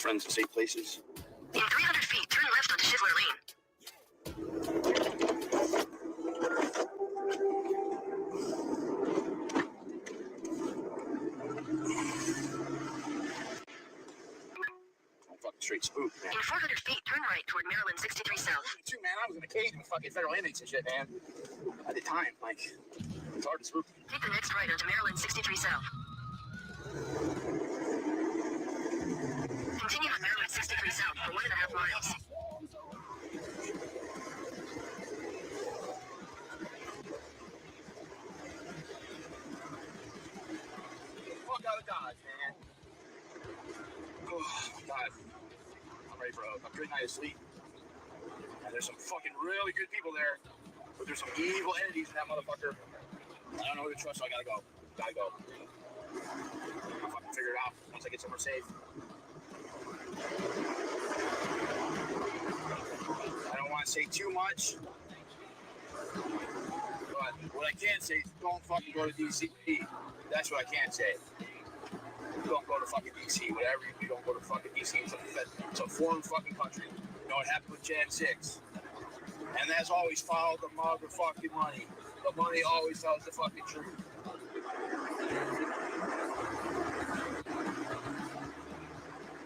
friends in safe places. In 300 feet, turn left onto Shivler Lane. I'm fucking straight spooked, man. In 400 feet, turn right toward Maryland 63 South. Dude, man, I was in a cage with fucking federal inmates and shit, man. At the time, like, it's hard to spook. Take the next right onto Maryland 63 South. Continue on Maryland 63 South for 1.5 miles. Fuck out of Dodge, man. Oh, God. I'm ready for a good night of sleep. And there's some fucking really good people there. But there's some evil entities in that motherfucker. I don't know who to trust, so I gotta go. Gotta go. I'll fucking figure it out once I get somewhere safe. I don't want to say too much. But what I can say is don't fucking go to DC. That's what I can say. Don't go to fucking DC. Whatever you do, don't go to fucking DC. It's a foreign fucking country. You know what happened with Jan 6? And that's always follow the motherfucking money. The money always tells the fucking truth.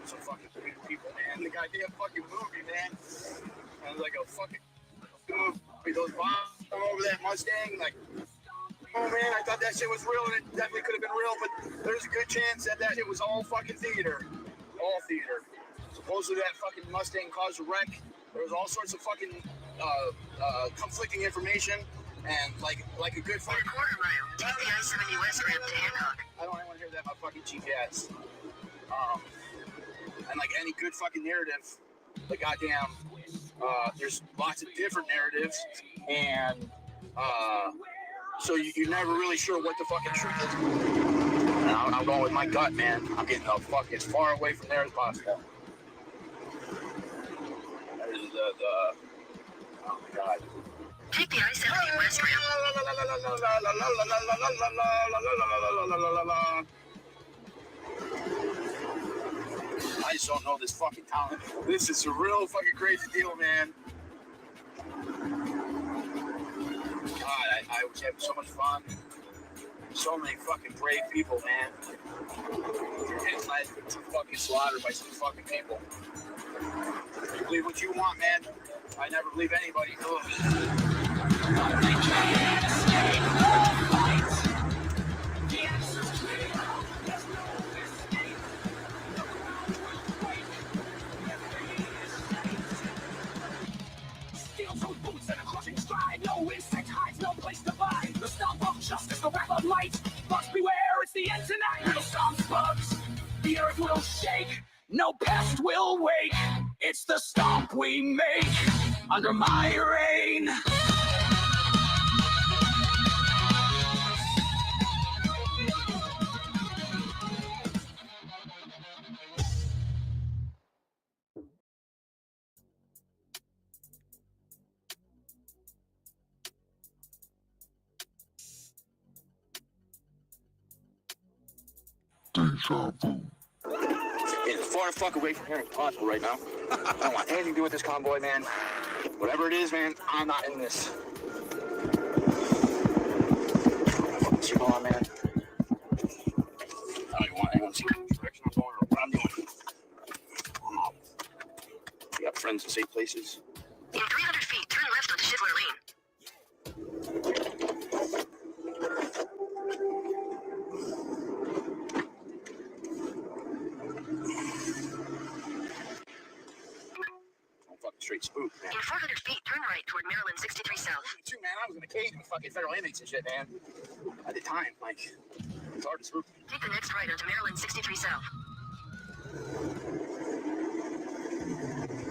Some fucking weird people, man. The goddamn fucking movie, man. And it's like a fucking movie. Those bombs come over that Mustang, like, oh man, I thought that shit was real, and it definitely could have been real, but there's a good chance that that shit was all fucking theater. All theater. Supposedly that fucking Mustang caused a wreck. There was all sorts of fucking conflicting information, and like a good fucking... In a quarter mile, take the I-70 West ramp to Hancock. I don't want to hear that about fucking GPS. And like any good fucking narrative, the goddamn, there's lots of different narratives, and so you're never really sure what the fucking truth is. And I'm going with my gut, man. I'm getting the fuck as far away from there as possible. There's oh my god. Take the I-70 West ramp. I just don't know this fucking town. This is a real fucking crazy deal, man. God, I was having so much fun. So many fucking brave people, man. You're getting led to fucking slaughter by some fucking people. You believe what you want, man. I never believe anybody. Ugh. Steel-toed boots and a crushing stride. No insect hides, no place to hide. The stomp of justice, the wrath of light. Bugs beware, it's the end tonight. We'll stomp bugs, the earth will shake. No pest will wake. It's the stomp we make under my reign. As far the fuck away from here as possible right now. I don't want anything to do with this convoy, man. Whatever it is, man, I'm not in this. Fucking shit on, man. I don't even want anyone to see which direction I'm going or what I'm doing. We got friends in safe places. In 300 feet, turn left onto Shivler Lane. Straight spook, man. In 400 feet, turn right toward Maryland 63 South. Dude, man, I was in a cage with fucking federal inmates and shit, man. At the time, like, it's hard to spook. Take the next right onto Maryland 63 South.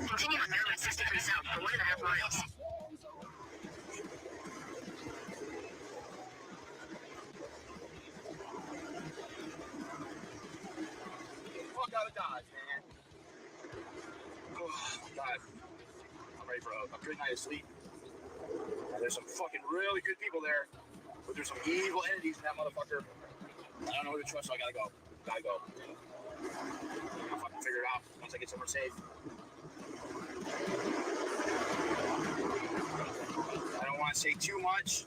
Continue on Maryland 63 South for 1.5 miles. Fuck out of Dodge, man. Oh, God. I'm ready for a good night of sleep. And there's some fucking really good people there. But there's some evil entities in that motherfucker. I don't know who to trust, so I gotta go. Gotta go. I'll fucking figure it out once I I get somewhere safe. I don't want to say too much,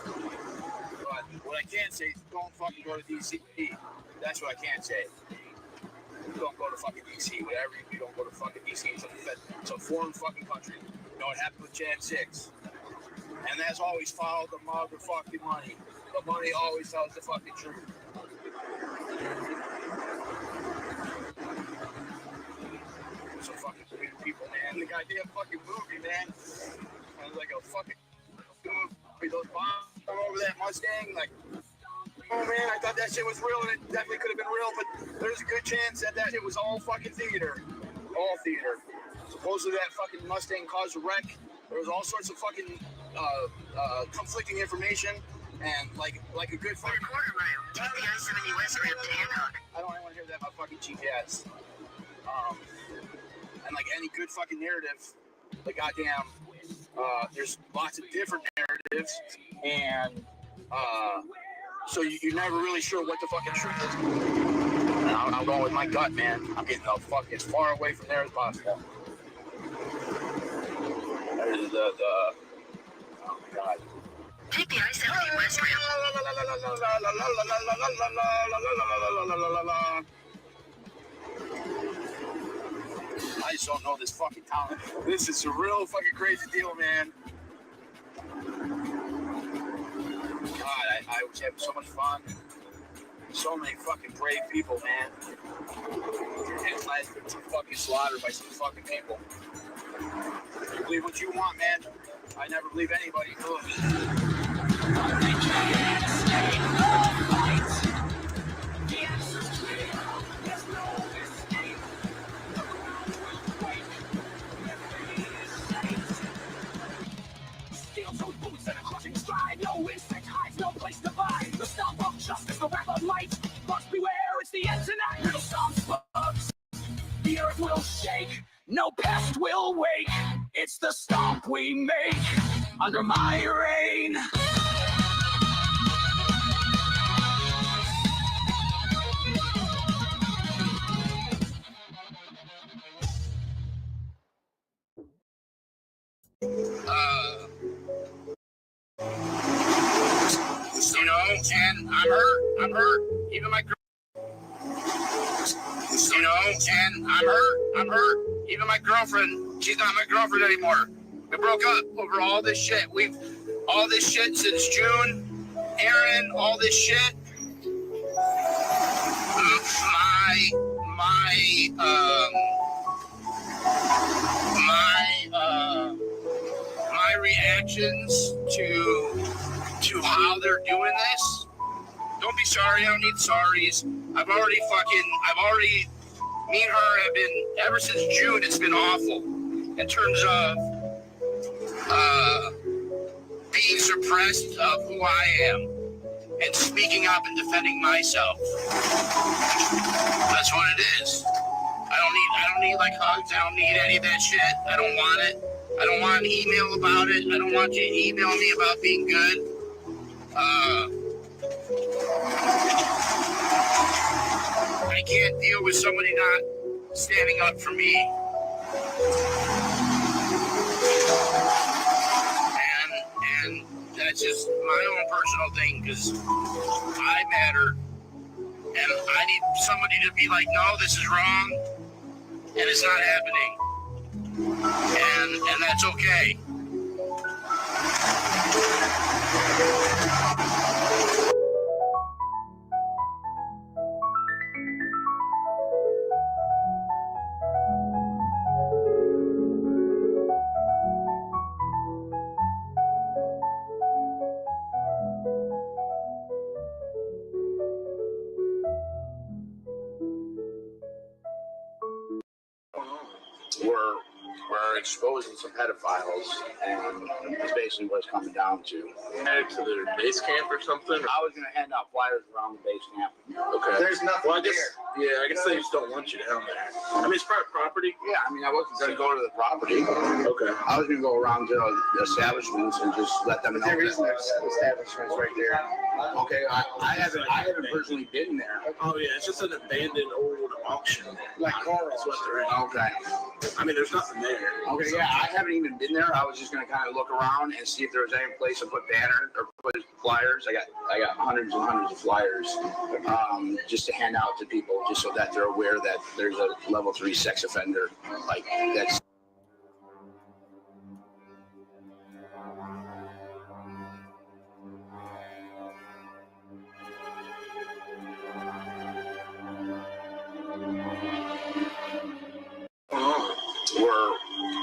but what I can say is don't fucking go to DC. That's what I can say. Don't go to fucking DC. Whatever you do, don't go to fucking DC. It's a foreign fucking country. You know what happened with Jan 6? And that's always followed the motherfucking money. The money always tells the fucking truth. So fucking weird people, man. The goddamn fucking movie, man. And like a fucking movie. Those bombs over that Mustang, like, oh man, I thought that shit was real, and it definitely could have been real, but there's a good chance that shit was all fucking theater. All theater. Supposedly that fucking Mustang caused a wreck. There was all sorts of fucking conflicting information, and like a good fucking... Quarter mile, take the I-70 west ramp to Hancock. I don't want to hear that about fucking GPS. And like any good fucking narrative, the goddamn, there's lots of different narratives, and so you're never really sure what the fucking truth is. And I'm going with my gut, man. I'm getting the fuck as far away from there as possible. There's oh my god. Take the I-70 west ramp. I just don't know this fucking town. This is a real fucking crazy deal, man. God, I was having so much fun. So many fucking brave people, man. And last been fucking slaughtered by some fucking people. You believe what you want, man. I never believe anybody. Steel-toed boots and a crushing stride. No insect hides, no place to hide. The stomp of justice, the wrath of light. Must beware, it's the end tonight. Riddle stomps bugs. The earth will shake. No pest will wake. It's the stomp we make under my reign. You know, and I'm hurt. Even my girl. You know, and I'm hurt. Even my girlfriend, she's not my girlfriend anymore. We broke up over all this shit. All this shit since June. Aaron, all this shit. My reactions to how they're doing this. Don't be sorry. I don't need sorries. Me and her have been, ever since June, it's been awful in terms of being suppressed of who I am and speaking up and defending myself. That's what it is. I don't need like hugs. I don't need any of that shit. I don't want it. I don't want an email about it. I don't want you to email me about being good. I can't deal with somebody not standing up for me. And that's just my own personal thing, because I matter. And I need somebody to be like, no, this is wrong. And it's not happening. And that's okay. We're exposing some pedophiles, and that's basically what it's coming down to. Headed to their base camp or something? I was going to hand out flyers around the base camp. Okay. There's nothing there. Yeah, I guess they just don't want you down there. I mean, it's private property. Yeah, I mean, I wasn't going to go to the property. Okay. I was going to go around to the establishments and just let them know. There is no establishments right there. Okay, I haven't personally been there. Oh yeah, it's just an abandoned old auction. Like car That's what they're in. Okay. I mean, there's nothing there. Okay, yeah, I haven't even been there. I was just going to kind of look around and see if there was any place to put banners or put flyers. I got hundreds and hundreds of flyers just to hand out to people, just so that they're aware that there's a level 3 sex offender. Like, that's.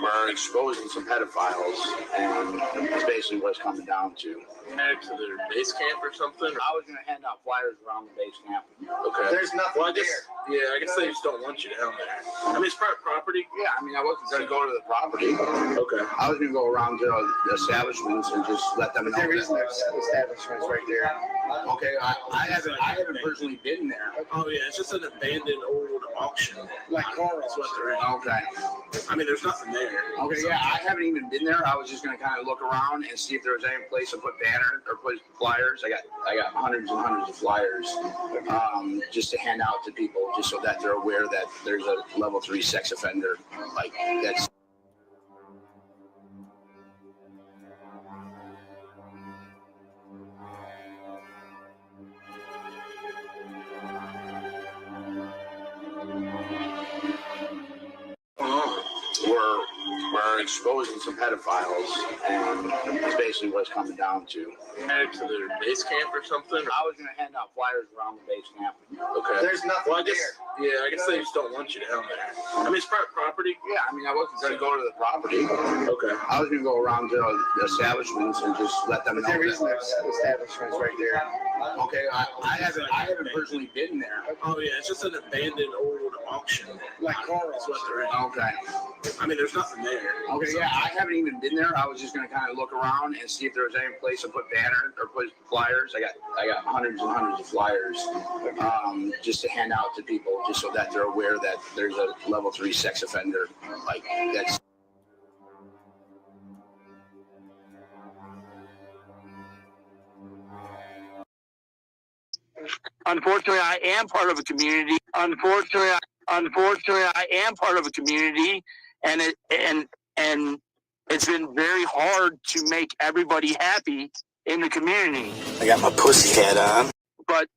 We're exposing some pedophiles, and it's basically what it's coming down to. Head to their base camp or something? I was going to hand out flyers around the base camp. Okay. There's nothing Well, I guess, there. yeah, I guess they just don't want you down there. I mean, it's private property. Yeah, I mean, I wasn't going to go to the property. Okay. I was going to go around to the establishments and just let them know. There is no establishments right there. Okay, I haven't personally been there. Oh yeah, it's just an abandoned old auction. Like car That's what they're in. Okay. I mean, there's nothing there. Okay, yeah, I haven't even been there. I was just going to kind of look around and see if there was any place to put banners or put flyers. I got hundreds and hundreds of flyers just to hand out to people, just so that they're aware that there's a level 3 sex offender. Like, that's. We're exposing some pedophiles, and it's basically what it's coming down to. Head to their base camp or something? I was going to hand out flyers around the base camp. Okay. There's nothing Well, I guess, there. yeah, I guess they just don't want you down there. I mean, it's private property. Yeah, I mean, I wasn't going to go to the property. Okay. I was going to go around to the establishments and just let them know. There is no establishments right there. Okay, I haven't personally been there. Oh yeah, it's just an abandoned old auction. Like car That's what they're in. Okay. I mean, there's nothing there. Okay, yeah, I haven't even been there. I was just going to kind of look around and see if there was any place to put banners or put flyers. I got hundreds and hundreds of flyers just to hand out to people, just so that they're aware that there's a level 3 sex offender. Like, that's. Unfortunately, I am part of a community. Unfortunately, I am part of a community, and it's been very hard to make everybody happy in the community. I got my pussy hat on. But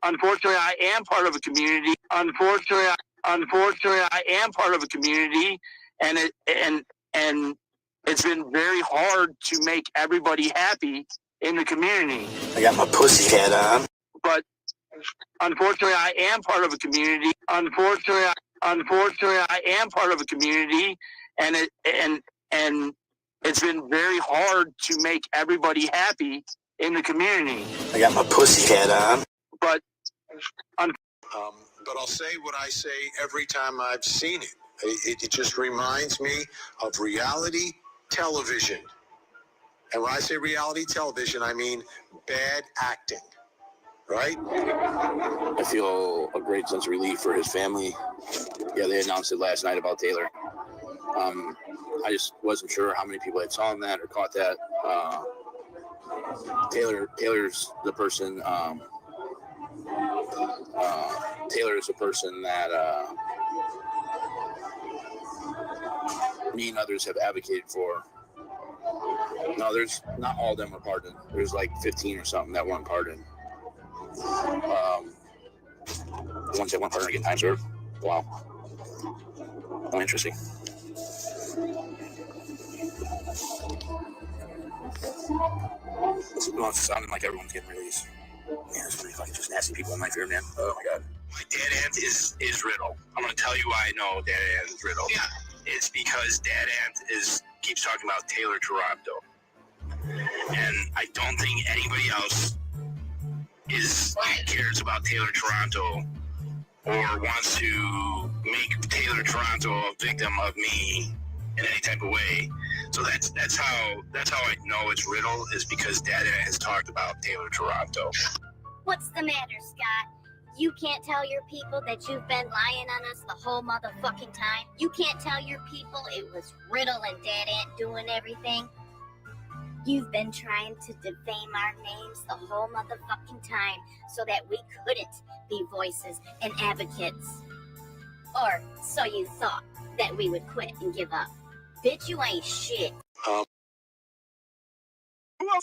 unfortunately, I am part of a community. Unfortunately, I am part of a community, and it's been very hard to make everybody happy in the community. I got my pussy hat on. But unfortunately, I am part of a community. Unfortunately, I am part of a community, and it's been very hard to make everybody happy in the community. I got my pussy hat on. But but I'll say what I say every time I've seen it. It just reminds me of reality television. And when I say reality television, I mean bad acting. Right? I feel a great sense of relief for his family. Yeah, they announced it last night about Taylor. I just wasn't sure how many people had saw that or caught that. Taylor's the person. Taylor is a person that me and others have advocated for. No, there's not all of them were pardoned. There's like 15 or something that weren't pardoned. The ones that weren't pardoned get time served. Wow. Oh, interesting. It's sounding like everyone's getting released. Man, there's really fucking just nasty people in my fear, man. Oh my god. My DADANT is Riddle. I'm gonna tell you why I know DADANT is Riddle. Yeah. It's because DADANT keeps talking about Taylor Toronto. And I don't think anybody else cares about Taylor Toronto or wants to make Taylor Toronto a victim of me in any type of way. So that's how I know it's Riddle, is because Dada has talked about Taylor Toronto. What's the matter, Scott? You can't tell your people that you've been lying on us the whole motherfucking time. You can't tell your people it was Riddle and DADANT doing everything. You've been trying to defame our names the whole motherfucking time so that we couldn't be voices and advocates. Or so you thought that we would quit and give up. Bitch, you ain't shit. Who else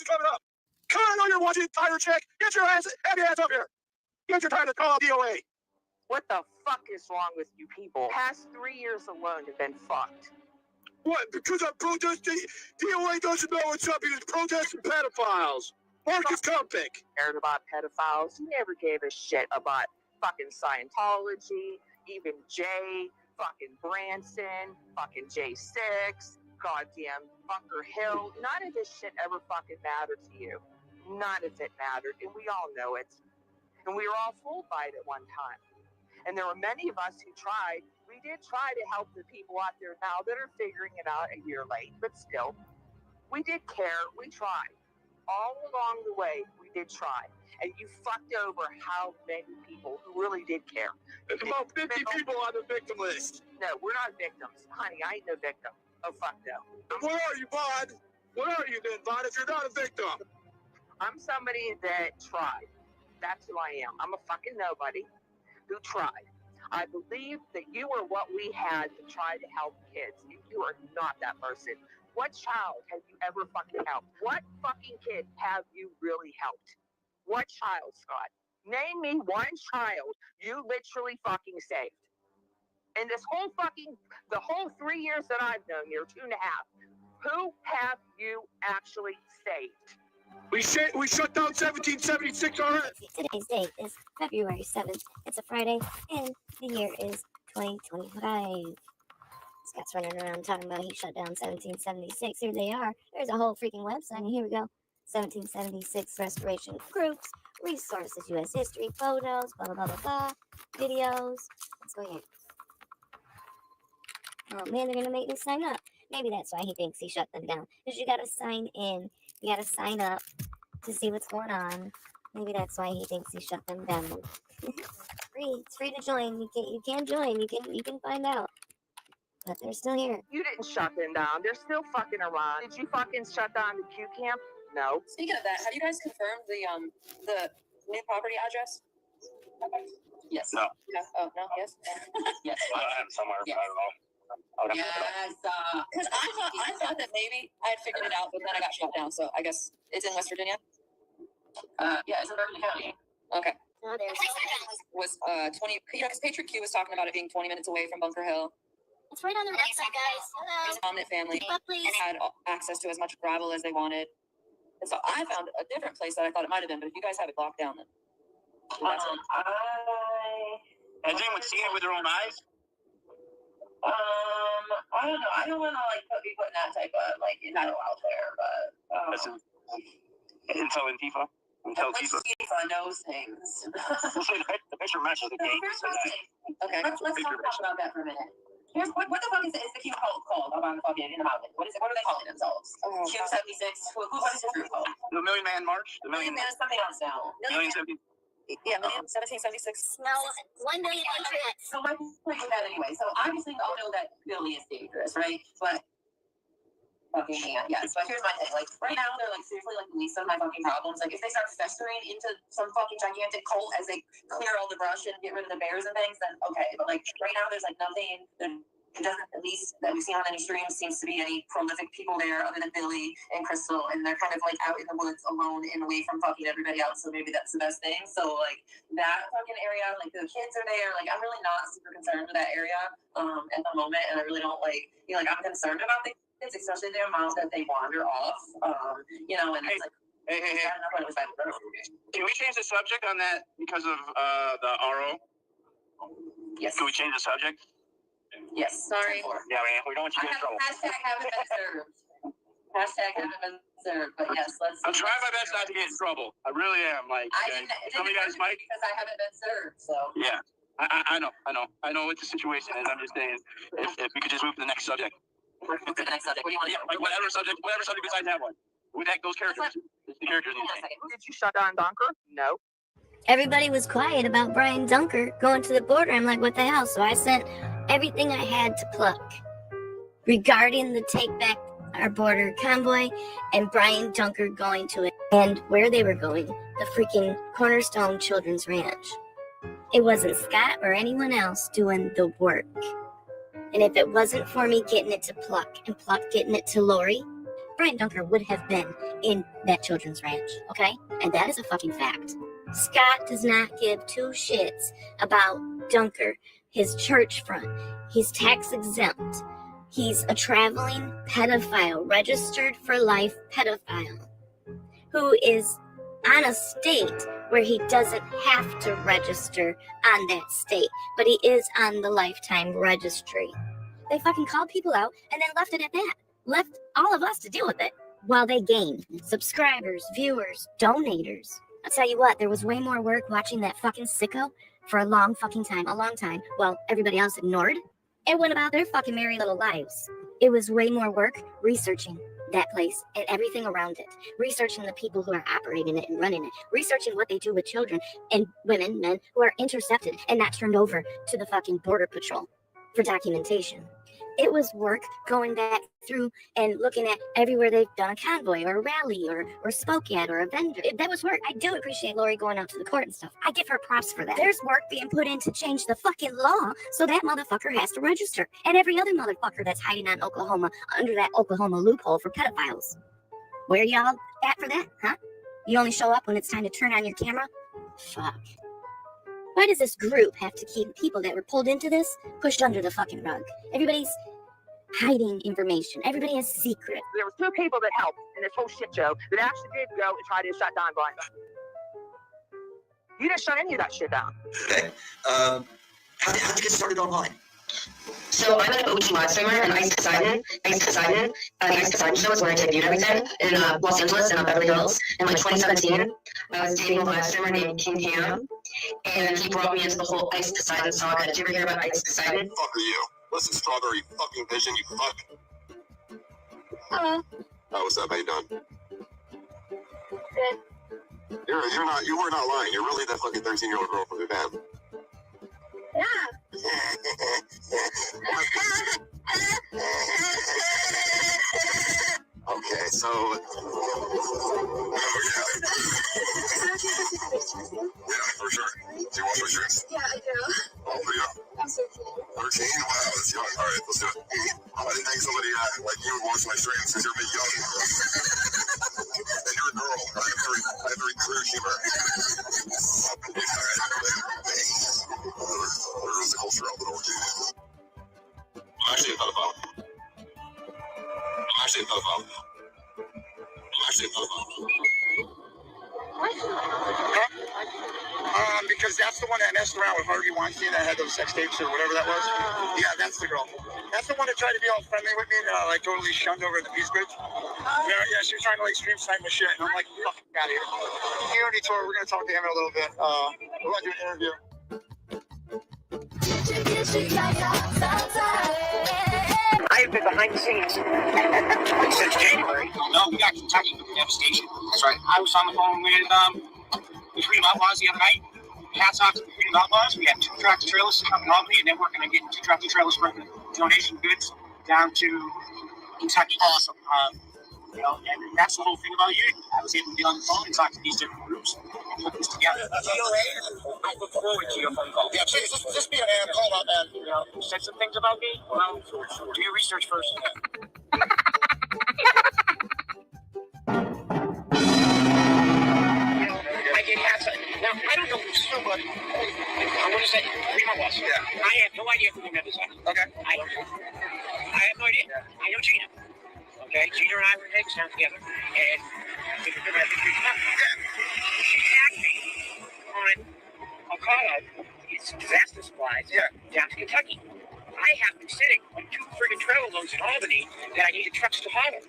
is coming up? Come on, you're watching Tire Check. Get your ass, have your ass up here. Get your time to call DOA. What the fuck is wrong with you people? Past 3 years alone have been fucked. What? Because I'm protesting? DOA doesn't know what's up. He's protesting pedophiles. Marcus Compic. Cared about pedophiles. You never gave a shit about fucking Scientology, even Jay, fucking Branson, fucking J6, goddamn Bunker Hill. None of this shit ever fucking mattered to you. None of it mattered, and we all know it. And we were all fooled by it at one time. And there were many of us who tried. We did try to help the people out there now that are figuring it out a year late, but still, we did care. We tried. All along the way, we did try. And you fucked over how many people who really did care. There's about 50 people on the victim list. No, we're not victims. Honey, I ain't no victim. Oh, fuck no. What are you, Bud? What are you then, Bud, if you're not a victim? I'm somebody that tried. That's who I am. I'm a fucking nobody who tried. I believe that you are what we had to try to help kids. You are not that person. What child have you ever fucking helped? What fucking kid have you really helped? What child, Scott? Name me one child you literally fucking saved. In this whole fucking, the whole 3 years that I've known you, 2.5, who have you actually saved? We shut down 1776 already. Today's date is February 7th. It's a Friday, and the year is 2025. Scott's running around talking about he shut down 1776. Here they are. There's a whole freaking website, and here we go. 1776 restoration groups, resources, U.S. history, photos, blah, blah, blah, blah, blah, videos. So, yeah. Oh, man, they're going to make me sign up. Maybe that's why he thinks he shut them down. Because you got to sign in. You got to sign up to see what's going on. Maybe that's why he thinks he shut them down. It's free to join. You can join. You can find out. But they're still here. You didn't shut them down. They're still fucking around. Did you fucking shut down the Q camp? No. Speaking of that, have you guys confirmed the new property address? Yes. No. Yeah. Oh no. Yes. Yes. I have it somewhere. Yes. I don't know. Yes. Because I thought that maybe I had figured it out, but then I got shut down. So I guess it's in West Virginia. Yeah, it's in Berkeley County. Okay. Oh, there's Was 20? Because Patriot Q was talking about it being 20 minutes away from Bunker Hill. It's right on the website, guys. Hello. His dominant family Keep up, please. had access to as much gravel as they wanted. And so I found a different place that I thought it might have been, but if you guys have it locked down, then that's it. Has anyone seen it with their own eyes? I don't know. I don't want to be putting that type of info out there, but Until Antifa. Until Antifa. Antifa knows things. The picture matches the date. Okay. Let's talk about that for a minute. Here's what the fuck is the Q called about the fucking in the mountain? What is it? What are they calling themselves? Q76. What is this group called? The Million Man March. The Million Man. There's something else now. Million 17. Yeah, 1776. No, 1 million internet. So my point is that anyway. So obviously we all know that Billy is dangerous, right? But fucking yes. But here's my thing. Right now they're seriously the least of my fucking problems. If they start festering into some fucking gigantic cult as they clear all the brush and get rid of the bears and things, then okay. But right now there's nothing that it doesn't, at least that we've seen on any streams, seems to be any prolific people there other than Billy and Crystal, and they're kind of out in the woods alone and away from fucking everybody else. So maybe that's the best thing. So that fucking area, the kids are there. I'm really not super concerned with that area at the moment, and I really don't I'm concerned about the kids, especially the amount that they wander off. And it's Hey. Can we change the subject on that because of the RO? Yes. Can we change the subject? Yes. Sorry. Yeah, man. We don't want you to get in trouble. Hashtag haven't been served. Hashtag haven't been served. But yes, let's. I'm trying my best not to get in trouble. I really am. Some of you guys might. Because I haven't been served. So. Yeah. I know what the situation is. I'm just saying, if we could just move to the next subject. Move to the next subject. What do you want to do? Whatever subject besides that one. With those characters. The characters. Did you shut down Donker? No. Everybody was quiet about Brian Dunker going to the border. I'm like, what the hell? So I sent everything I had to Pluck regarding the Take Back Our Border convoy and Brian Dunker going to it and where they were going, the freaking Cornerstone Children's Ranch. It wasn't Scott or anyone else doing the work. And if it wasn't for me getting it to Pluck and Pluck getting it to Lori, Brian Dunker would have been in that children's ranch, okay? And that is a fucking fact. Scott does not give two shits about Dunker, his church front. He's tax exempt. He's a traveling pedophile, registered for life pedophile, who is on a state where he doesn't have to register on that state, but he is on the lifetime registry. They fucking called people out and then left it at that. Left all of us to deal with it while they gained subscribers, viewers, donators. I'll tell you what, there was way more work watching that fucking sicko for a long fucking time, while everybody else ignored and went about their fucking merry little lives. It was way more work researching that place and everything around it, researching the people who are operating it and running it, researching what they do with children and women, men who are intercepted and not turned over to the fucking border patrol for documentation. It was work going back through and looking at everywhere they've done a convoy or a rally or spoke at or a vendor. That was work. I do appreciate Lori going out to the court and stuff. I give her props for that. There's work being put in to change the fucking law so that motherfucker has to register. And every other motherfucker that's hiding on Oklahoma under that Oklahoma loophole for pedophiles. Where y'all at for that, huh? You only show up when it's time to turn on your camera? Fuck. Why does this group have to keep people that were pulled into this pushed under the fucking rug? Everybody's hiding information. Everybody has secrets. There were two people that helped in this whole shit show that actually did go and try to shut down Brian. You didn't shut any of that shit down. Okay. How'd you get started online? So I'm an OG live streamer and Ya𝚒𝔇𝔇𝔋. The Ya𝚒𝔇𝔇𝔋 show is where I debuted everything in Los Angeles and Beverly Hills in like 2017. I was dating a live streamer named King Cam, and he brought me into the whole Ya𝚒𝔇𝔋 saga. Did you ever hear about Ya𝚒𝔇𝔋? Fuck are you? Listen, Strawberry fucking Vision, you fuck. Hello. Oh, what's up? How you doing? Good. You were not lying. You're really that fucking 13-year-old girl from Japan. Yeah. Okay, so yeah, for sure. Do you wash my shirts? Yeah, I do. Oh, yeah. I'm 13. 13? Wow, that's young. All right, let's do it. I didn't think somebody like you would wash my shirts because you're a bit young. And you're a girl. I have very clear humor. There is a culture out there, okay? I'm actually a pedophile. Because that's the one that messed around with Harvey Weinstein that had those sex tapes or whatever that was. Yeah, that's the girl. That's the one that tried to be all friendly with me and like totally shunned over at the Peace Bridge. Yeah, she was trying to like stream snipe my shit, and I'm like, fuck out of here. He already told her we're gonna talk to him in a little bit. We're gonna do an interview. I've been behind the scenes since January. No, we got Kentucky devastation. That's right. I was on the phone with the Freedom Outlaws the other night. Hats off to the Freedom Outlaws. We had 2 tractor trailers coming to Albany, and then we're going to get 2 tractor trailers for the donation goods down to Kentucky. Awesome. And that's the whole thing about you. I was able to get on the phone and talk to these different groups and put this together. I look forward to your phone call. Yeah, please, just be an call out, man. You know, you said some things about me. Well, do your research first. I get hats on. Now, I don't know who's who, but I'm going to say Freedom Outlaws. Yeah. I have no idea who the members are. Okay. I don't know. I have no idea. I know Gina. Okay, Gina and I were in Hagerstown together, and she tagged me on a call out these disaster supplies down to Kentucky. I have been sitting on 2 friggin' trailer loads in Albany that I needed trucks to haul.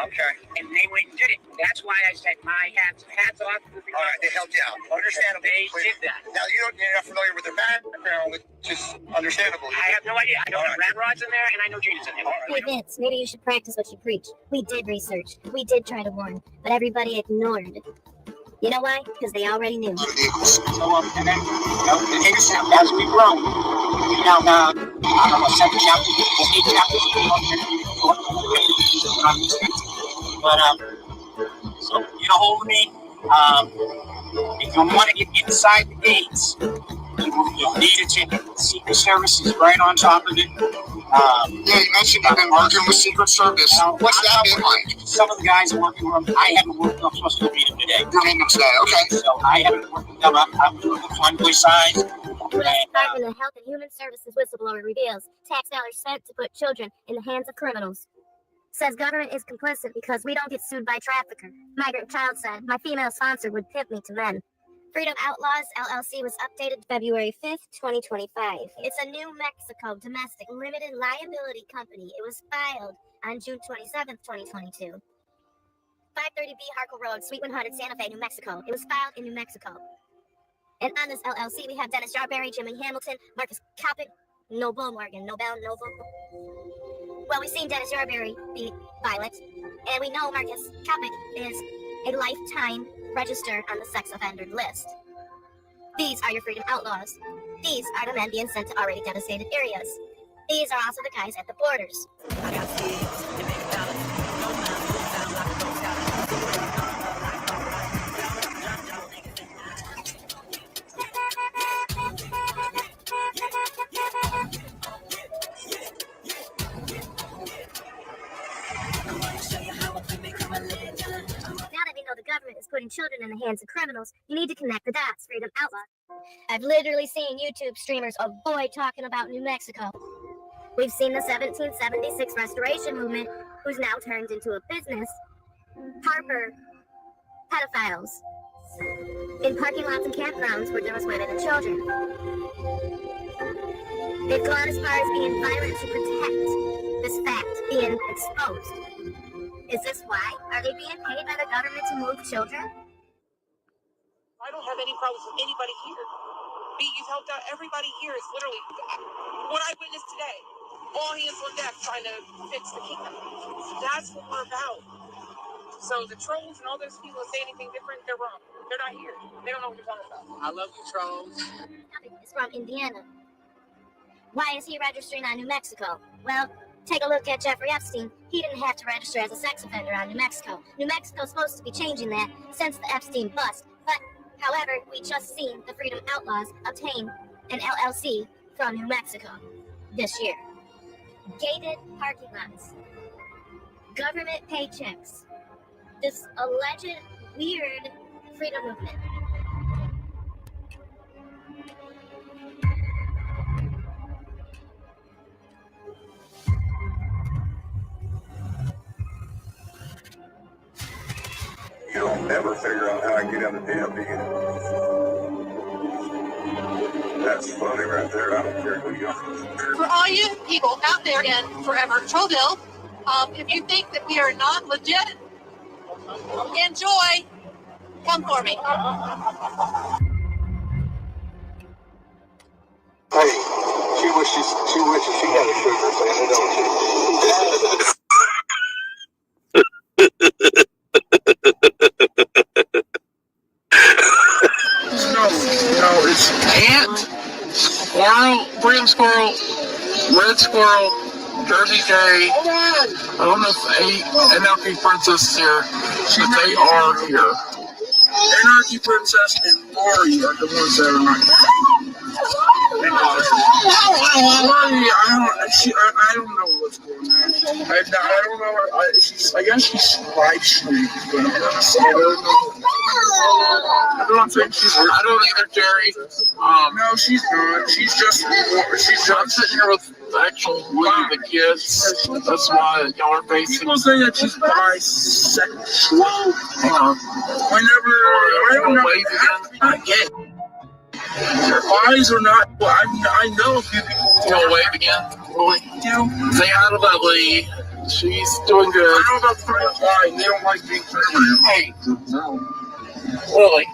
Okay. And they went and did it. That's why I said my hats off. All right, they helped you out. Understandable. They did that. Now, you're not familiar with their background, which is understandable. I have no idea. I know Ramrod's in there, and I know Gina's in there. Hey Vince, maybe you should practice what you preach. We did research. We did try to warn, but everybody ignored. You know why? Because they already knew. So, and then, the things as we grow, now, I don't know, 7 chapters, 8 chapters, but, so, get a hold of me. If you want to get inside the gates, you'll need a ticket. Secret Service is right on top of it. Yeah, you mentioned you've been working with Secret Service. What's that been like? Some of the guys are working with them. I haven't worked with them. I'm supposed to meet them today. You're meeting them today, okay. So I haven't worked with them. I'm doing the convoy side. U.S. Department of Health and Human Services whistleblower reveals tax dollars spent to put children in the hands of criminals. Says government is complicit because we don't get sued by trafficker. Migrant Child said, my female sponsor would pimp me to men. Freedom Outlaws LLC was updated February 5th, 2025. It's a New Mexico domestic limited liability company. It was filed on June 27th, 2022. 530B Harkle Road, Suite 100, Santa Fe, New Mexico. It was filed in New Mexico. And on this LLC, we have Dennis Jarberry, Jimmy Hamilton, Marcus Kopic, Noble Morgan, Nobel. Well, we've seen Dennis Jarberry be violent, and we know Marcus Kopic is a lifetime registered on the sex offender list. These are your Freedom Outlaws. These are the men being sent to already devastated areas. These are also the guys at the borders. Now that we know the government is putting children in the hands of criminals, you need to connect the dots, Freedom Outlaw. I've literally seen YouTube streamers avoid talking about New Mexico. We've seen the 1776 restoration movement, who's now turned into a business. Harper pedophiles in parking lots and campgrounds where there was women and children. They've gone as far as being violent to protect this fact being exposed. Is this why? Are they being paid by the government to move children? I don't have any problems with anybody here. You've helped out everybody here. Is literally what I witnessed today. All hands on deck trying to fix the kingdom. That's what we're about. So the trolls and all those people that say anything different, they're wrong. They're not here. They don't know what you're talking about. I love you, trolls. It's from Indiana. Why is he registering on New Mexico? Well, take a look at Jeffrey Epstein. He didn't have to register as a sex offender on New Mexico. New Mexico's supposed to be changing that since the Epstein bust. But, however, we just seen the Freedom Outlaws obtain an LLC from New Mexico this year. Gated parking lots. Government paychecks. This alleged weird freedom movement. You'll never figure out how I get out of the damn vegan. That's funny right there. I don't care who you are. For all you people out there in forever Trowville, if you think that we are not legit, enjoy. Come for me. Hey, she wishes she had a sugar family, don't she? No, it's ant, squirrel, green squirrel, red squirrel, Jersey Jay. I don't know if Anarchy Princess is here, but they are here. Anarchy Princess and Lori are the ones that are not here. I don't know what's going on. I don't know. I guess she's live streaming, but I don't think she's. I don't either, Jerry. No, she's not. She's just. I'm sitting here with the kids. That's why y'all are facing. People say that she's bisexual. Whenever I don't know. I get it. Their eyes are not. Well, I know a few people. You want to wave again? Say hi to Lovely. She's doing good. I know about friends why they don't like being feminine. Hey, Lily.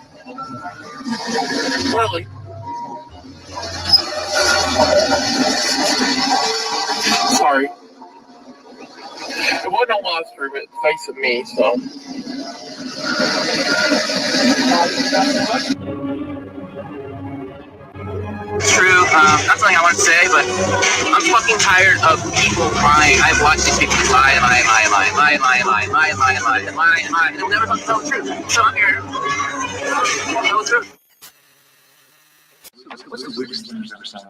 Sorry. It wasn't a live stream, it's facing me, so. True, not something I want to say, but I'm fucking tired of people lying. I've watched these people lie, and they'll never fucking tell the truth. So I'm here. Tell the truth. What's the weirdest thing you've ever said?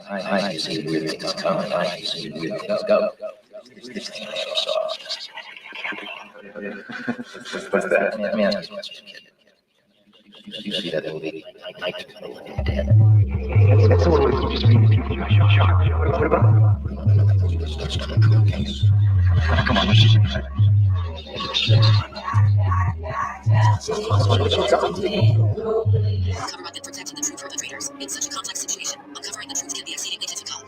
I see weird things coming. I see weird things go. This thing is so soft. What's that? Let me ask you a question, kid. You see that movie? I took the living dead. It's all what about? That's not a true case. Come on, let's just Government that protecting the true perpetrators. In such a complex situation, uncovering the truth can be exceedingly difficult.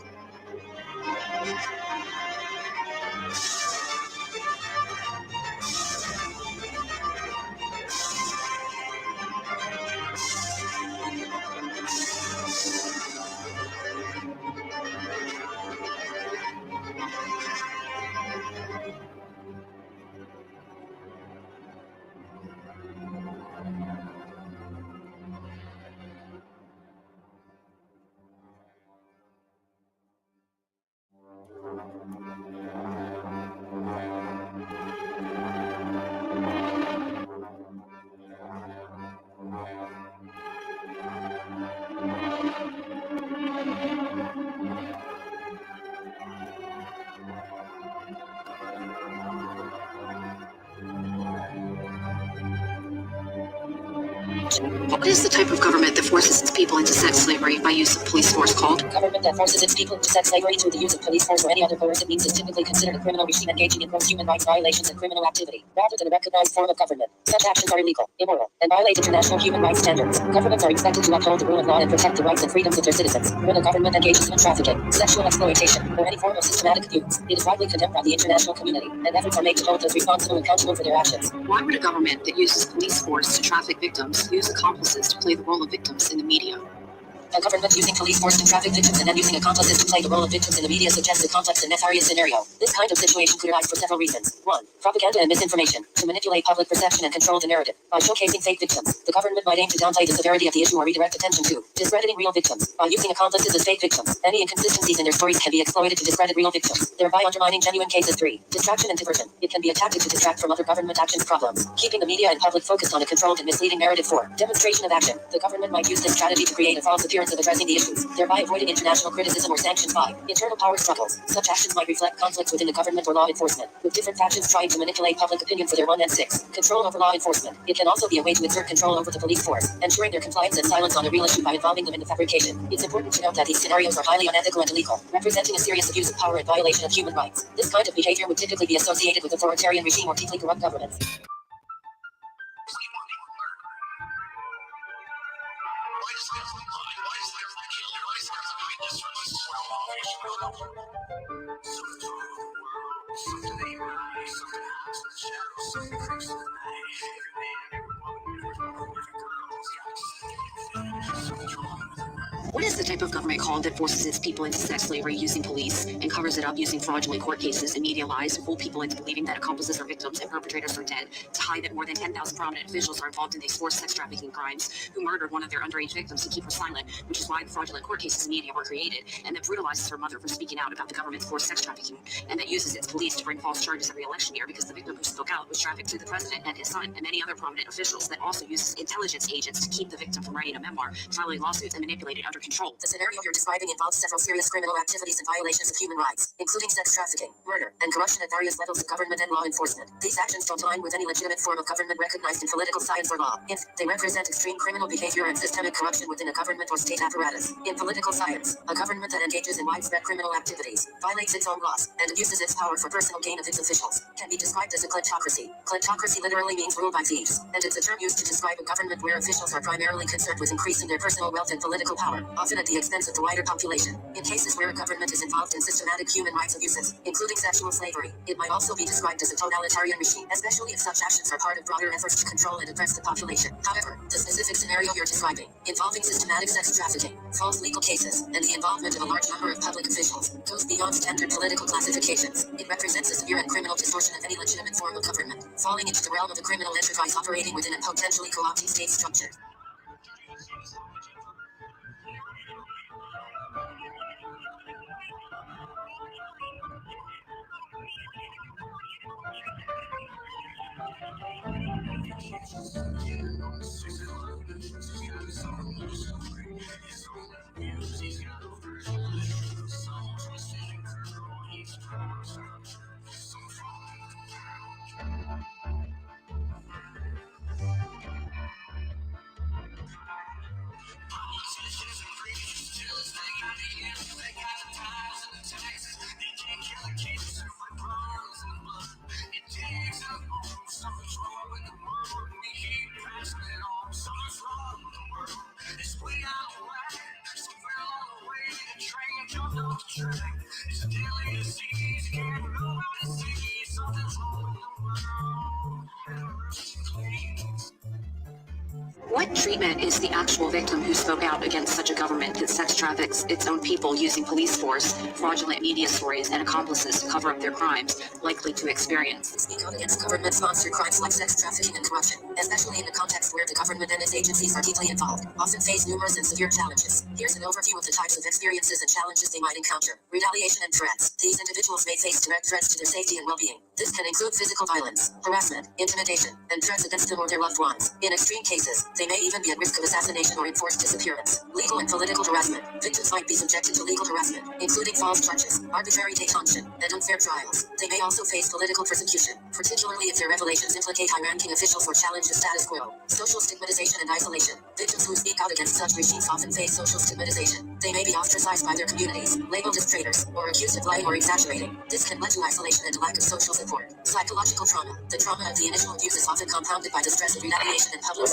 What is the type of government that forces its people into sex slavery by use of police force called? Government that forces its people into sex slavery through the use of police force or any other coercive means is typically considered a criminal regime engaging in gross human rights violations and criminal activity, rather than a recognized form of government. Such actions are illegal, immoral, and violate international human rights standards. Governments are expected to uphold the rule of law and protect the rights and freedoms of their citizens. When a government engages in trafficking, sexual exploitation, or any form of systematic abuse, it is widely condemned by the international community, and efforts are made to hold those responsible accountable for their actions. Why would a government that uses police force to traffic victims use accomplices to play the role of victims in the media? A government using police force to traffic victims and then using accomplices to play the role of victims in the media suggests a complex and nefarious scenario. This kind of situation could arise for several reasons. 1. Propaganda and misinformation, to manipulate public perception and control the narrative. By showcasing fake victims, the government might aim to downplay the severity of the issue or redirect attention to discrediting real victims. By using accomplices as fake victims, any inconsistencies in their stories can be exploited to discredit real victims, thereby undermining genuine cases. 3. Distraction and diversion. It can be a tactic to distract from other government actions problems, keeping the media and public focused on a controlled and misleading narrative. 4. Demonstration of action. The government might use this strategy to create a false appearance of addressing the issues, thereby avoiding international criticism or sanctions. 5. Internal power struggles. Such actions might reflect conflicts within the government or law enforcement, with different factions trying to manipulate public opinion for their own. And 6. Control over law enforcement. It can also be a way to exert control over the police force, ensuring their compliance and silence on a real issue by involving them in the fabrication. It's important to note that these scenarios are highly unethical and illegal, representing a serious abuse of power and violation of human rights. This kind of behavior would typically be associated with authoritarian regime or deeply corrupt governments. What is the type of government called that forces its people into sex slavery using police and covers it up using fraudulent court cases and media lies to fool people into believing that accomplices are victims and perpetrators are dead, to hide that more than 10,000 prominent officials are involved in these forced sex trafficking crimes, who murdered one of their underage victims to keep her silent, which is why the fraudulent court cases and media were created, and that brutalizes her mother for speaking out about the government's forced sex trafficking, and that uses its police to bring false charges every election year because the victim who spoke out was trafficked to the president and his son and many other prominent officials, that also uses intelligence agents to keep the victim from writing a memoir, filing lawsuits, and manipulate it under control. The scenario you're describing involves several serious criminal activities and violations of human rights, including sex trafficking, murder, and corruption at various levels of government and law enforcement. These actions don't align with any legitimate form of government recognized in political science or law. If they represent extreme criminal behavior and systemic corruption within a government or state apparatus. In political science, a government that engages in widespread criminal activities, violates its own laws, and abuses its power for personal gain of its officials, can be described as a kleptocracy. Kleptocracy literally means rule by thieves, and it's a term used to describe a government where officials are primarily concerned with increasing their personal wealth and political power. often at the expense of the wider population. In cases where a government is involved in systematic human rights abuses, including sexual slavery, it might also be described as a totalitarian regime, especially if such actions are part of broader efforts to control and oppress the population. However, the specific scenario you're describing, involving systematic sex trafficking, false legal cases, and the involvement of a large number of public officials, goes beyond standard political classifications. It represents a severe and criminal distortion of any legitimate form of government, falling into the realm of a criminal enterprise operating within a potentially co-opting state structure. What treatment is the actual victim who spoke out against such a government that sex traffics its own people using police force, fraudulent media stories, and accomplices to cover up their crimes likely to experience? Speak out against government-sponsored crimes like sex trafficking and corruption, especially in a context where the government and its agencies are deeply involved, often face numerous and severe challenges. Here's an overview of the types of experiences and challenges they might encounter. Retaliation and threats. These individuals may face direct threats to their safety and well-being. This can include physical violence, harassment, intimidation, and threats against them or their loved ones. In extreme cases, they may even be at risk of assassination or enforced disappearance. Legal and political harassment. Victims might be subjected to legal harassment, including false charges, arbitrary detention, and unfair trials. They may also face political persecution, particularly if their revelations implicate high-ranking officials or challenge the status quo. Social stigmatization and isolation. Victims who speak out against such regimes often face social stigmatization. They may be ostracized by their communities, labeled as traitors, or accused of lying or exaggerating. This can lead to isolation and a lack of social support. Psychological trauma. The trauma of the initial abuse is often compounded by the stress of retaliation and public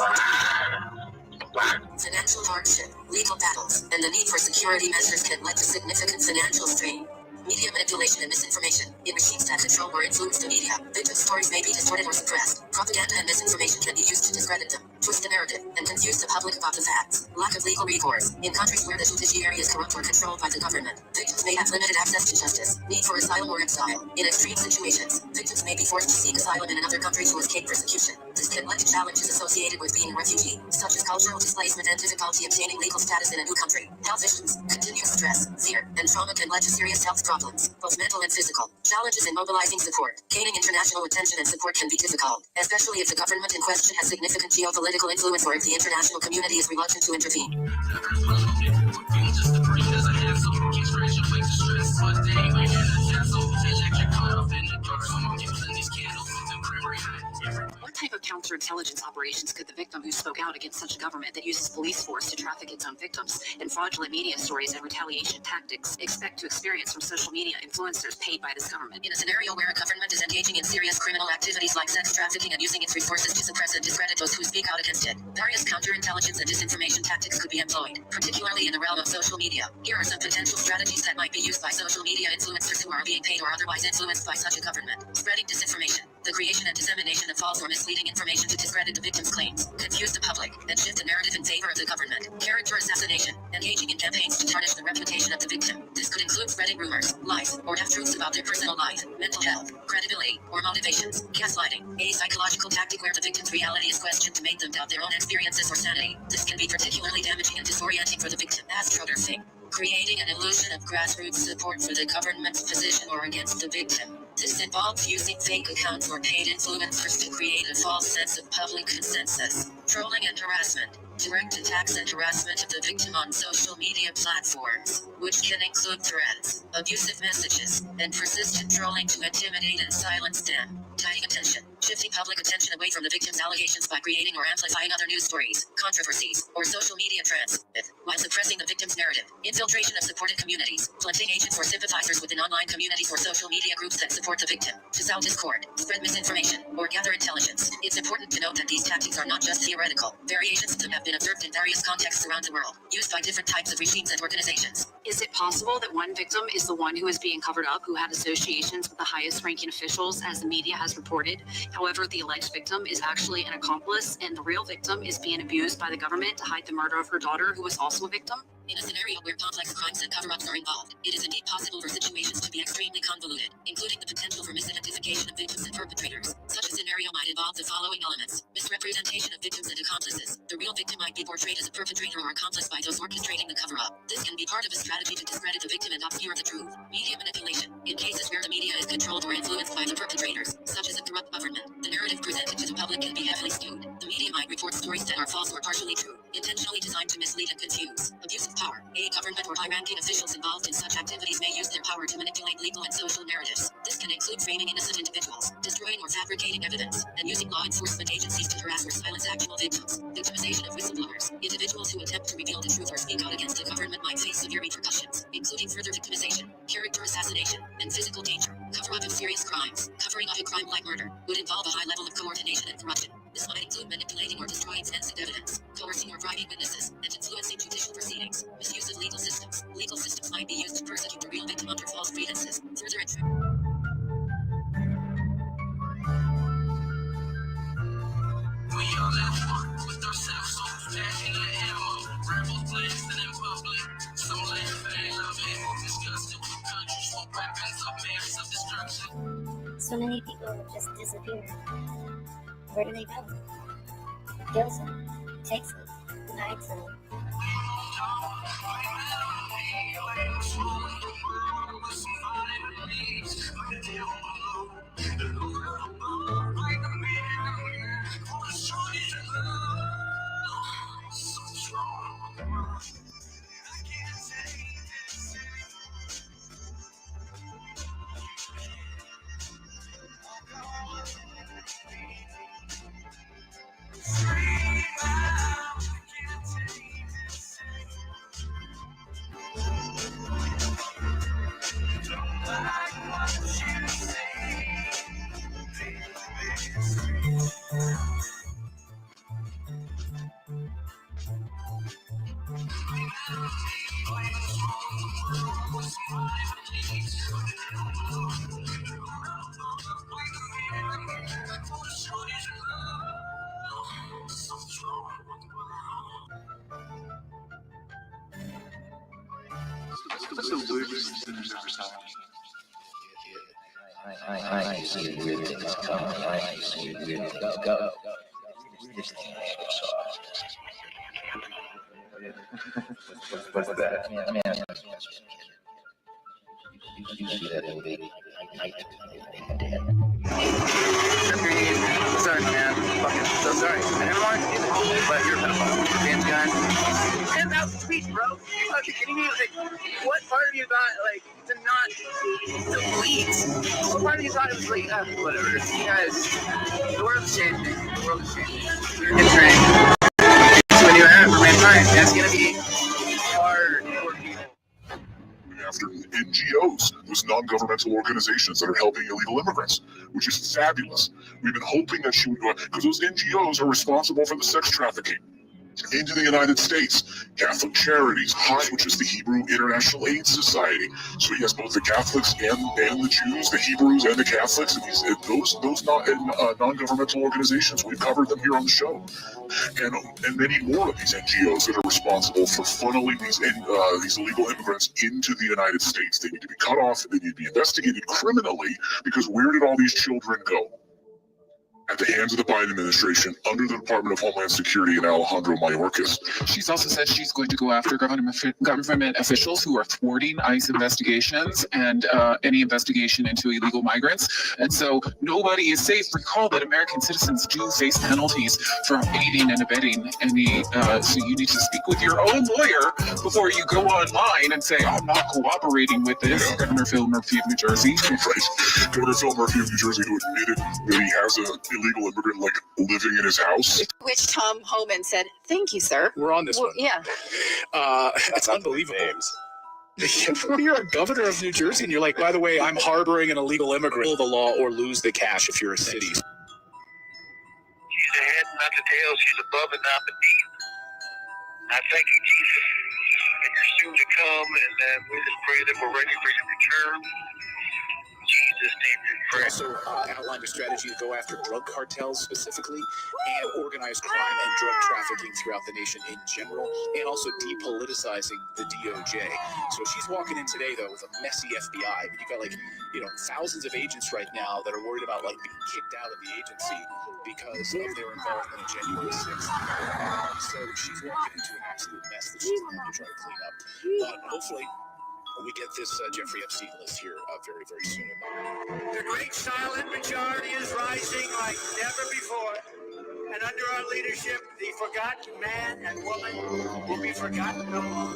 financial hardship, legal battles, and the need for security measures can lead to significant financial strain. Media manipulation and misinformation. In regimes that control or influence the media, victim stories may be distorted or suppressed. Propaganda and misinformation can be used to discredit them, twist the narrative, and confuse the public about the facts. Lack of legal recourse. In countries where the judiciary is corrupt or controlled by the government, victims may have limited access to justice. Need for asylum or exile. In extreme situations, victims may be forced to seek asylum in another country to escape persecution. This can lead to challenges associated with being a refugee, such as cultural displacement and difficulty obtaining legal status in a new country. Health issues. Continuous stress, fear, and trauma can lead to serious health problems, both mental and physical. Challenges in mobilizing support. Gaining international attention and support can be difficult, especially if the government in question has significant geopolitical influence or if the international community is reluctant to intervene. What type of counterintelligence operations could the victim who spoke out against such a government that uses police force to traffic its own victims and fraudulent media stories and retaliation tactics expect to experience from social media influencers paid by this government? In a scenario where a government is engaging in serious criminal activities like sex trafficking and using its resources to suppress and discredit those who speak out against it, various counterintelligence and disinformation tactics could be employed, particularly in the realm of social media. Here are some potential strategies that might be used by social media influencers who are being paid or otherwise influenced by such a government. Spreading disinformation. The creation and dissemination of false or misleading information to discredit the victim's claims, confuse the public, and shift the narrative in favor of the government. Character assassination. Engaging in campaigns to tarnish the reputation of the victim. This could include spreading rumors, lies, or half-truths about their personal life, mental health, credibility, or motivations. Gaslighting. A psychological tactic where the victim's reality is questioned to make them doubt their own experiences or sanity. This can be particularly damaging and disorienting for the victim. Astroturfing. Creating an illusion of grassroots support for the government's position or against the victim. This involves using fake accounts or paid influencers to create a false sense of public consensus. Trolling and harassment. Direct attacks and harassment of the victim on social media platforms, which can include threats, abusive messages, and persistent trolling to intimidate and silence them. Tying attention. Shifting public attention away from the victim's allegations by creating or amplifying other news stories, controversies, or social media trends, while suppressing the victim's narrative. Infiltration of supported communities, planting agents or sympathizers within online communities or social media groups that support the victim, to sow discord, spread misinformation, or gather intelligence. It's important to note that these tactics are not just theoretical. Variations of them have been observed in various contexts around the world, used by different types of regimes and organizations. Is it possible that one victim is the one who is being covered up, who had associations with the highest ranking officials, as the media has reported? However, the alleged victim is actually an accomplice, and the real victim is being abused by the government to hide the murder of her daughter, who was also a victim? In a scenario where complex crimes and cover-ups are involved, it is indeed possible for situations to be extremely convoluted, including the potential for misidentification of victims and perpetrators. Such a scenario might involve the following elements: misrepresentation of victims and accomplices. The real victim might be portrayed as a perpetrator or accomplice by those orchestrating the cover-up. This can be part of a strategy to discredit the victim and obscure the truth. Media manipulation. In cases where the media is controlled or influenced by the perpetrators, such as a corrupt government, the narrative presented to the public can be heavily skewed. The media might report stories that are false or partially true, intentionally designed to mislead and confuse. Abuse of power. A government or high-ranking officials involved in such activities may use their power to manipulate legal and social narratives. This can include framing innocent individuals, destroying or fabricating evidence, and using law enforcement agencies to harass or silence actual victims. Victimization of whistleblowers. Individuals who attempt to reveal the truth or speak out against the government might face severe repercussions, including further victimization, character assassination, and physical danger. Cover-up of serious crimes. Covering up a crime like murder would involve a high level of coordination and corruption. This might include manipulating or destroying forensic evidence, coercing or bribing witnesses, and influencing judicial proceedings. Misuse of legal systems. Legal systems might be used to persecute the real victim under false pretenses. Further We all at war with ourselves, so passion and ammo. Rebels blasting in public. Some land fame, love it. Disgusted with countries with weapons of mass of destruction. So many people have just disappeared. Where do they go? Kills them, takes them, hides them. I see weird things coming. I see weird things go. Weirdest thing I ever saw. What's that? Let me ask you a question. Did you see that little baby? I dead. Sorry, man. Fucking so sorry. I never wanted to do this, but you're a pedophile. Man's gun. 10,000 tweets, bro. Are you kidding me? Like, what part of you thought, like, to not tweet? What part of you thought it was like, whatever. You guys, the world's changing. The world is changing. We're entering to a new era for mankind. That's gonna be hard for people. After NGOs, those non-governmental organizations that are helping illegal immigrants, which is fabulous. We've been hoping that she would go, because those NGOs are responsible for the sex trafficking into the United States. Catholic Charities, which is the Hebrew International Aid Society. So he has both the Catholics and the Jews, the Hebrews and the Catholics, and those non-governmental organizations. We've covered them here on the show, and many more of these NGOs that are responsible for funneling these illegal immigrants into the United States. They need to be cut off. They need to be investigated criminally, because where did all these children go at the hands of the Biden administration under the Department of Homeland Security and Alejandro Mayorkas. She's also said she's going to go after government officials who are thwarting ICE investigations and any investigation into illegal migrants. And so nobody is safe. Recall that American citizens do face penalties for aiding and abetting any. So you need to speak with your own lawyer before you go online and say, I'm not cooperating with this. Yeah. Governor Phil Murphy of New Jersey. Right. Governor Phil Murphy of New Jersey, who admitted that he has an illegal immigrant like living in his house. Which Tom Homan said, "Thank you, sir." We're on this one. Yeah. That's unbelievable. You're a governor of New Jersey, and you're like, by the way, I'm harboring an illegal immigrant. Follow the law or lose the cash if you're a city. She's the head, not the tail. She's above and not beneath. I thank you, Jesus, that you're soon to come, and we just pray that we're ready for your return. Jesus' name we pray. Also outlined a strategy to go after drug cartels specifically and organized crime and drug trafficking throughout the nation in general, and also depoliticizing the DOJ. So she's walking in today, though, with a messy FBI. But you've got, like, thousands of agents right now that are worried about, like, being kicked out of the agency because of their involvement in January 6th. So she's walking into an absolute mess that she's going to try to clean up. But hopefully we get this Jeffrey Epstein list here very, very soon. The great silent majority is rising like never before. And under our leadership, the forgotten man and woman will be forgotten no more.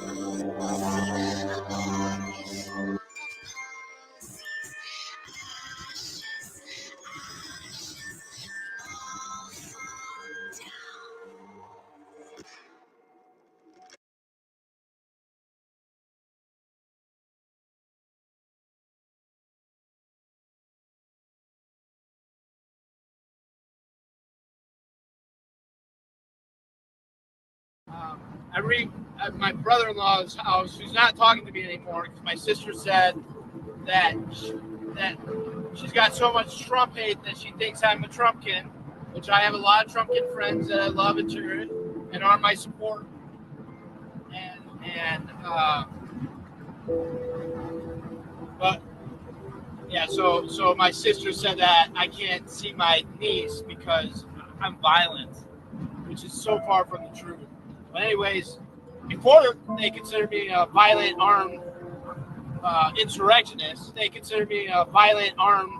My brother-in-law's house, who's not talking to me anymore because my sister said that she's got so much Trump hate that she thinks I'm a Trumpkin, which I have a lot of Trumpkin friends that I love and cherish and are my support. But yeah, so my sister said that I can't see my niece because I'm violent, which is so far from the truth. But anyways, before they consider me a violent armed insurrectionist, they consider me a violent armed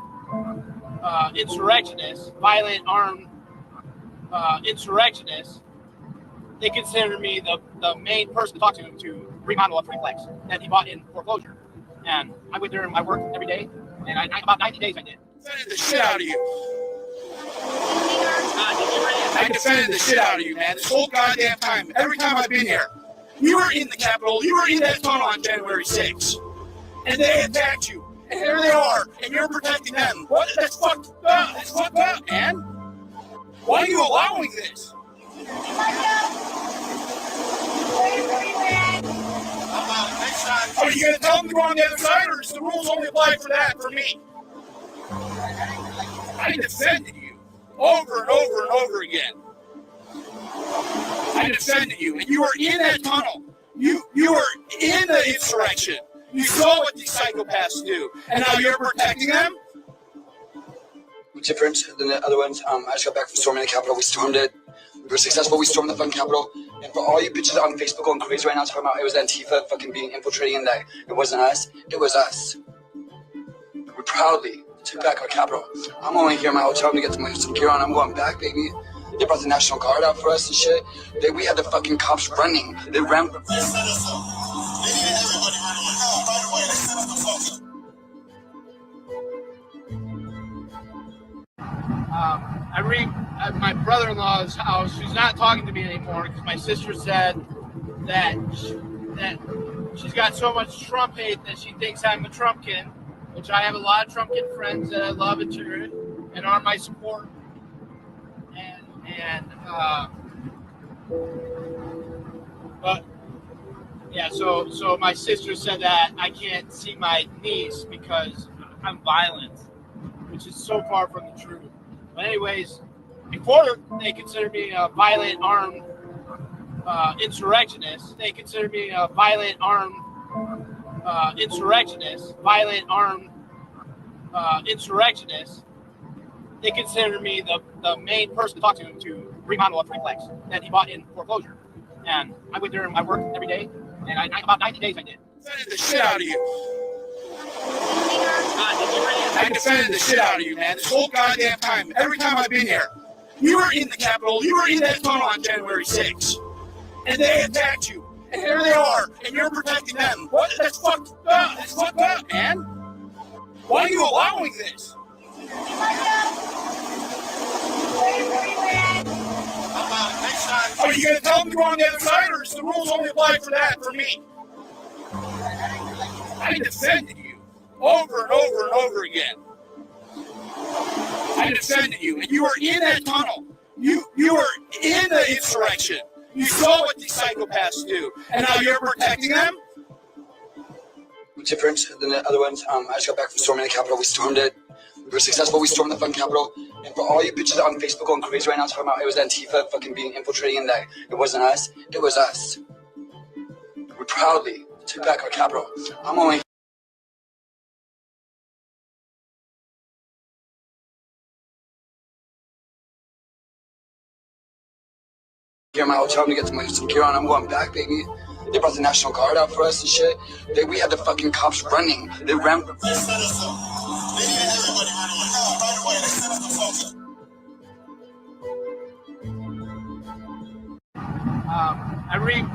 insurrectionist. They consider me the main person to talk to remodel a triplex that he bought in foreclosure. And I went there and I worked every day, and about 90 days I did. Defended the shit out of you. I defended the shit out of you, man, this whole goddamn time. Every time I've been here. You were in the Capitol. You were in that tunnel on January 6th. And they attacked you. And here they are. And you're protecting them. What? That's fucked up. That's fucked up, man. Why are you allowing this? Are you going to tell them to go on the other side, or does the rules only apply for that, for me? I defended you over and over and over again. I defended you, and you were in that tunnel. You were in the insurrection. You saw what these psychopaths do, and now you're protecting them? Different than the other ones. I just got back from storming the Capitol. We stormed it. We were successful. We stormed the fucking Capitol. And for all you bitches on Facebook going crazy right now talking about it was Antifa fucking being infiltrating and that it wasn't us, it was us. We proudly took back our Capitol. I'm only here in my hotel room to get some gear on. I'm going back, baby. They brought the National Guard out for us and shit. We had the fucking cops running. They ran. My brother-in-law's house, who's not talking to me anymore because my sister said that she's got so much Trump hate that she thinks I'm a Trumpkin, which I have a lot of Trumpkin friends that I love and cherish and are my support. But yeah, so my sister said that I can't see my niece because I'm violent, which is so far from the truth. But anyways, before they consider me a violent armed insurrectionist, they consider me a violent armed insurrectionist. they consider me the main person to talk to remodel a threeplex that he bought in foreclosure. And I went there and I worked every day, and about 90 days I did. Defended the shit out of you. I defended the shit out of you, man. This whole goddamn time. Every time I've been here. You were in the Capitol. You were in that tunnel on January 6th. And they attacked you. And here they are. And you're protecting them. What? That's fucked up. That's fucked up, man. Why are you allowing this? Are you going to tell them to go on the other side, or is the rules only apply for that, for me? I defended you over and over and over again. I defended you, and you were in that tunnel. You were in the insurrection. You saw what these psychopaths do, and now you're protecting them? Different than the other ones. I just got back from storming the Capitol. We stormed it. We were successful. We stormed the fucking Capitol. And for all you bitches on Facebook going crazy right now talking about it was Antifa fucking being infiltrating in there, it wasn't us. It was us. We proudly took back our Capitol. I'm only here in my hotel room to get some gear on. I'm going back, baby. They brought the National Guard out for us and shit. We had the fucking cops running. They ran. I read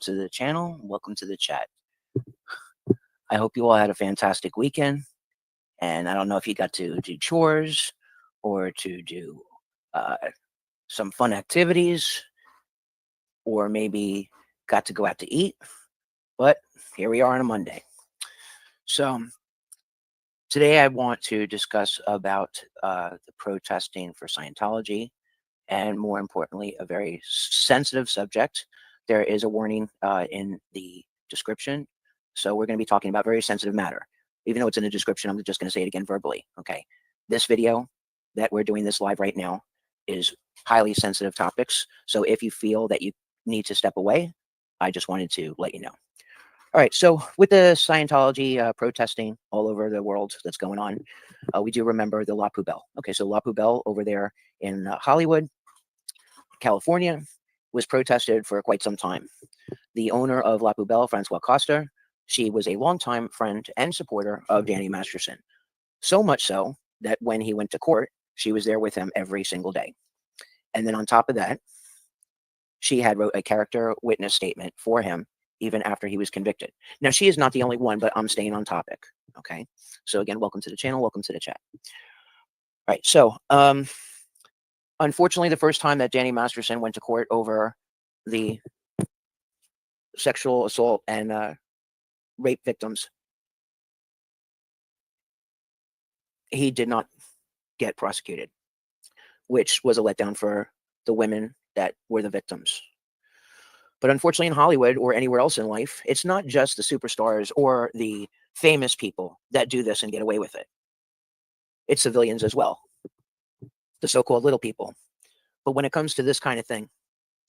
to the channel. Welcome to the chat. I hope you all had a fantastic weekend. And I don't know if you got to do chores or to do some fun activities, or maybe got to go out to eat. But here we are on a Monday. So today I want to discuss about the protesting for Scientology, and more importantly, a very sensitive subject. There is a warning in the description. So we're going to be talking about very sensitive matter. Even though it's in the description, I'm just going to say it again verbally. Okay. This video that we're doing this live right now is highly sensitive topics. So if you feel that you need to step away, I just wanted to let you know. All right. So with the Scientology protesting all over the world that's going on, we do remember the La Poubelle. Okay. So La Poubelle over there in Hollywood, California, was protested for quite some time. The owner of La Poubelle, Francois Costa, she was a longtime friend and supporter of Danny Masterson. So much so that when he went to court, she was there with him every single day. And then on top of that, she had wrote a character witness statement for him even after he was convicted. Now, she is not the only one, but I'm staying on topic. Okay. So again, welcome to the channel. Welcome to the chat. All right. So, unfortunately, the first time that Danny Masterson went to court over the sexual assault and rape victims, he did not get prosecuted, which was a letdown for the women that were the victims. But unfortunately, in Hollywood or anywhere else in life, it's not just the superstars or the famous people that do this and get away with it. It's civilians as well, the so-called little people. But when it comes to this kind of thing,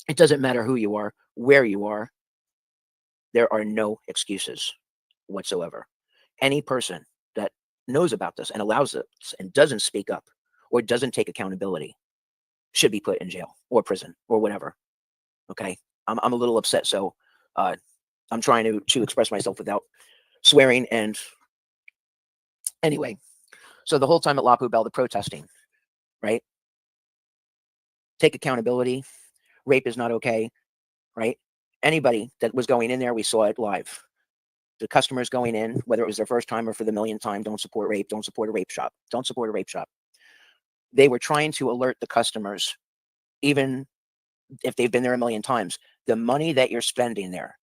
it doesn't matter who you are, where you are. There are no excuses whatsoever. Any person that knows about this and allows it and doesn't speak up or doesn't take accountability should be put in jail or prison or whatever. Okay. I'm a little upset. So I'm trying to express myself without swearing. And anyway, so the whole time at La Poubelle, the protesting, right? Take accountability. Rape is not okay, right? Anybody that was going in there, we saw it live. The customers going in, whether it was their first time or for the millionth time, don't support rape, don't support a rape shop, don't support a rape shop. They were trying to alert the customers, even if they've been there a million times, the money that you're spending there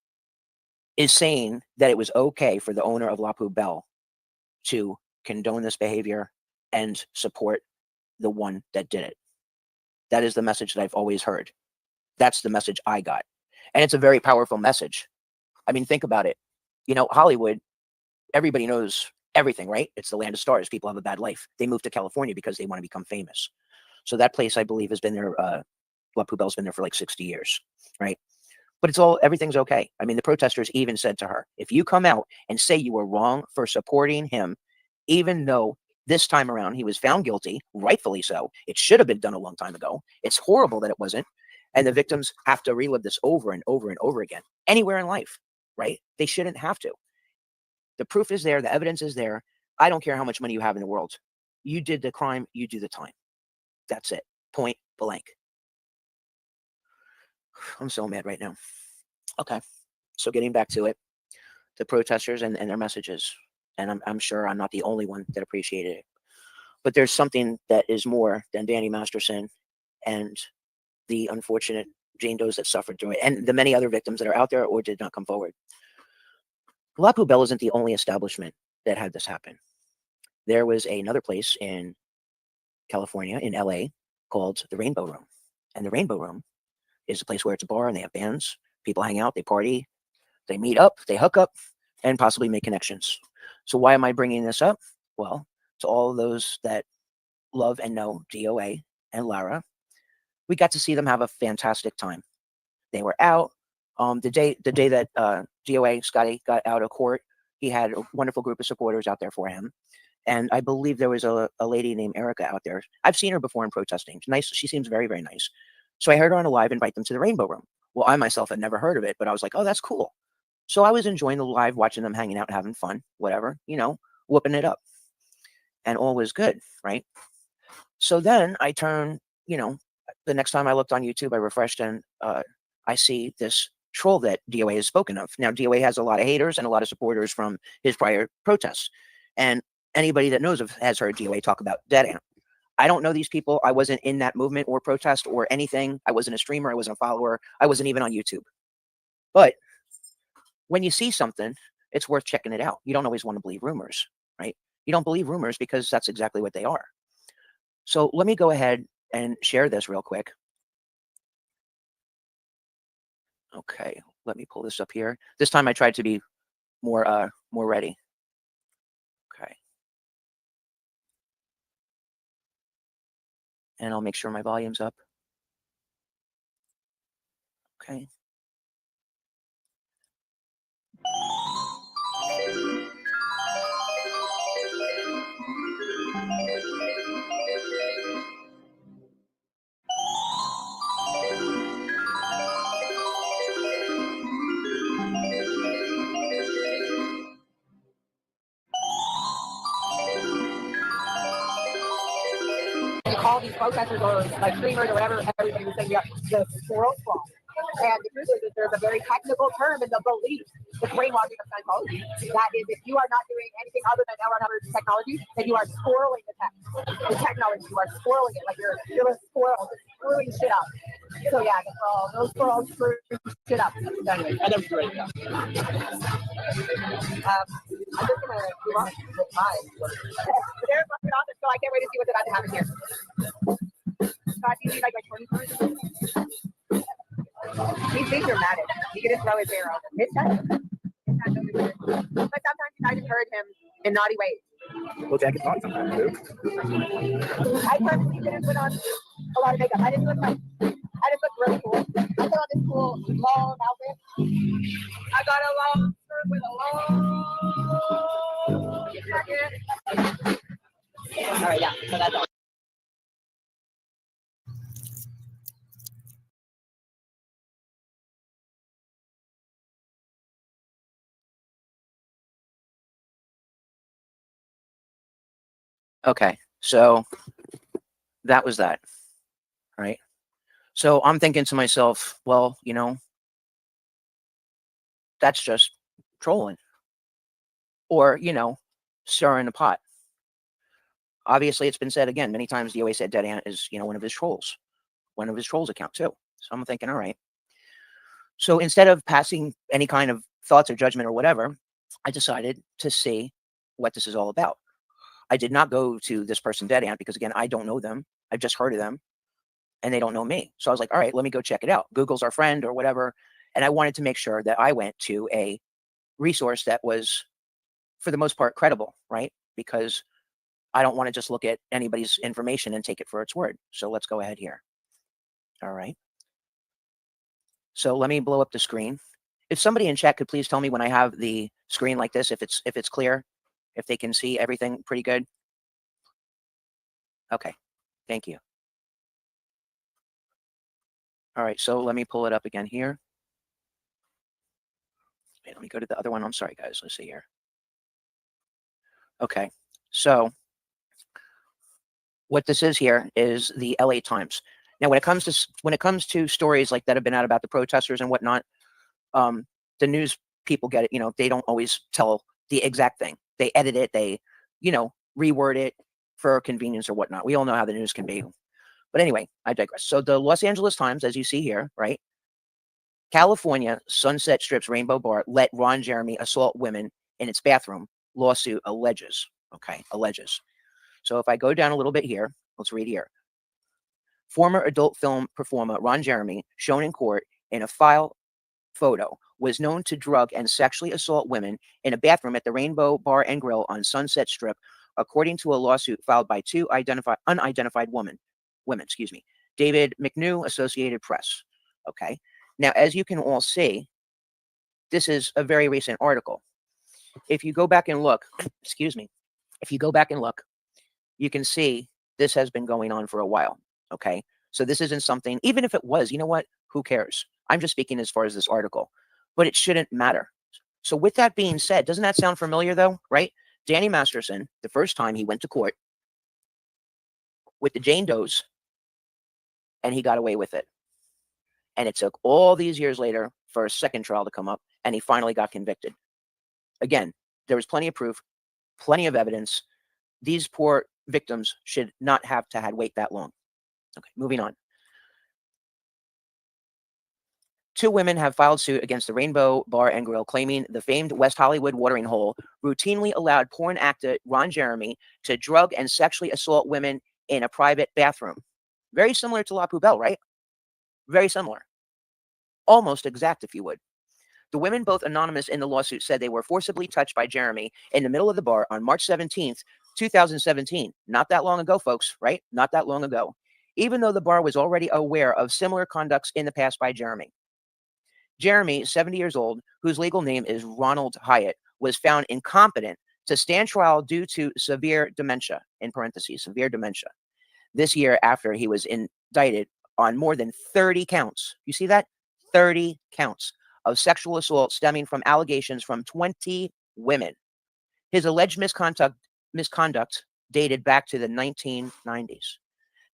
is saying that it was okay for the owner of La Poubelle to condone this behavior and support the one that did it. That is the message that I've always heard. That's the message I got. And it's a very powerful message. I mean, think about it. You know, Hollywood, everybody knows everything, right? It's the land of stars. People have a bad life. They moved to California because they want to become famous. So that place, I believe, has been there. La Poubelle's been there for like 60 years, right? But everything's okay. I mean, the protesters even said to her, if you come out and say you were wrong for supporting him, even though this time around he was found guilty, rightfully so, it should have been done a long time ago. It's horrible that it wasn't. And the victims have to relive this over and over and over again, anywhere in life, right? They shouldn't have to. The proof is there. The evidence is there. I don't care how much money you have in the world. You did the crime, you do the time. That's it. Point blank. I'm so mad right now. Okay. So getting back to it, the protesters and their messages, and I'm sure I'm not the only one that appreciated it, but there's something that is more than Danny Masterson and the unfortunate Jane Does that suffered through it, and the many other victims that are out there or did not come forward. La Poubelle isn't the only establishment that had this happen. There was another place in California, in LA, called the Rainbow Room. And the Rainbow Room is a place where it's a bar and they have bands. People hang out, they party, they meet up, they hook up, and possibly make connections. So why am I bringing this up? Well, to all of those that love and know DOA and Lara, we got to see them have a fantastic time. They were out. The day that DOA Scotty got out of court, he had a wonderful group of supporters out there for him. And I believe there was a lady named Erica out there. I've seen her before in protesting. Nice. She seems very, very nice. So I heard her on a live invite them to the Rainbow Room. Well, I myself had never heard of it, but I was like, oh, that's cool. So I was enjoying the live, watching them hanging out, having fun, whatever, you know, whooping it up. And all was good, right? So then I turn, you know, the next time I looked on YouTube, I refreshed and I see this troll that DOA has spoken of. Now, DOA has a lot of haters and a lot of supporters from his prior protests. And anybody that knows of has heard DOA talk about DADANT. I don't know these people. I wasn't in that movement or protest or anything. I wasn't a streamer. I wasn't a follower. I wasn't even on YouTube. But when you see something, it's worth checking it out. You don't always want to believe rumors, right? You don't believe rumors because that's exactly what they are. So let me go ahead and share this real quick. Okay, let me pull this up here. This time I tried to be more ready. Okay. And I'll make sure my volume's up. Okay. Call these protesters or like streamers or whatever, everybody was saying, yeah, the squirrel swamp. And the truth is there's a very technical term in the belief, the brainwashing of psychology, that is if you are not doing anything other than L100 technology, then you are squirreling the technology. You are squirreling it, like you're a squirrel, just screwing shit up. So yeah, those squirrels screw shit up. Anyway, and they're great. I'm just gonna move on with time. There's nothing on this, so I can't wait to see what's about to happen here. God, do you need like 20 cards? He's being dramatic. He can just throw his hair on him. It's not. But sometimes I just heard him in naughty ways. Well, Jack is hot sometimes too. I personally didn't put on a lot of makeup. I just look really cool. I put on this cool long outfit. I got a long skirt with a long jacket. All right, yeah. So that's all. Okay, so that was that, right? So I'm thinking to myself, well, you know, that's just trolling or, you know, stirring the pot. Obviously, it's been said again many times. DOA said DADANT is, you know, one of his trolls account too. So I'm thinking, all right. So instead of passing any kind of thoughts or judgment or whatever, I decided to see what this is all about. I did not go to this person DADANT because, again, I don't know them. I've just heard of them and they don't know me. So I was like, all right, let me go check it out. Google's our friend or whatever. And I wanted to make sure that I went to a resource that was, for the most part, credible, right? Because I don't want to just look at anybody's information and take it for its word. So let's go ahead here. All right. So let me blow up the screen. If somebody in chat could please tell me when I have the screen like this, if it's clear, if they can see everything pretty good. Okay, thank you. All right, so let me pull it up again here. Okay, let me go to the other one. I'm sorry, guys. Let's see here. Okay, so what this is here is the LA Times. Now, when it comes to stories like that have been out about the protesters and whatnot, the news people get it. You know, they don't always tell the exact thing. They edit it. They, you know, reword it for convenience or whatnot. We all know how the news can be. But anyway, I digress. So the Los Angeles Times, as you see here, right? California Sunset Strip's Rainbow Bar let Ron Jeremy assault women in its bathroom. Lawsuit alleges. Okay, alleges. So if I go down a little bit here, let's read here. Former adult film performer Ron Jeremy, shown in court in a file photo, was known to drug and sexually assault women in a bathroom at the Rainbow Bar and Grill on Sunset Strip, according to a lawsuit filed by two unidentified women. David McNew, Associated Press. Okay. Now, as you can all see, this is a very recent article. If you go back and look, if you go back and look, you can see this has been going on for a while. Okay. So this isn't something, even if it was, you know what? Who cares? I'm just speaking as far as this article, but it shouldn't matter. So with that being said, doesn't that sound familiar though? Right? Danny Masterson, the first time he went to court with the Jane Does, and he got away with it. And it took all these years later for a second trial to come up, and he finally got convicted. Again, there was plenty of proof, plenty of evidence. These poor victims should not have to wait that long. Okay, moving on. 2 women have filed suit against the Rainbow Bar and Grill, claiming the famed West Hollywood watering hole routinely allowed porn actor Ron Jeremy to drug and sexually assault women in a private bathroom. Very similar to La Poubelle, right? Very similar. Almost exact, if you would. The women, both anonymous in the lawsuit, said they were forcibly touched by Jeremy in the middle of the bar on March 17th, 2017. Not that long ago, folks, right? Not that long ago. Even though the bar was already aware of similar conducts in the past by Jeremy. Jeremy, 70 years old, whose legal name is Ronald Hyatt, was found incompetent to stand trial due to severe dementia, in parentheses, severe dementia, this year after he was indicted on more than 30 counts. You see that? 30 counts of sexual assault stemming from allegations from 20 women. His alleged misconduct dated back to the 1990s.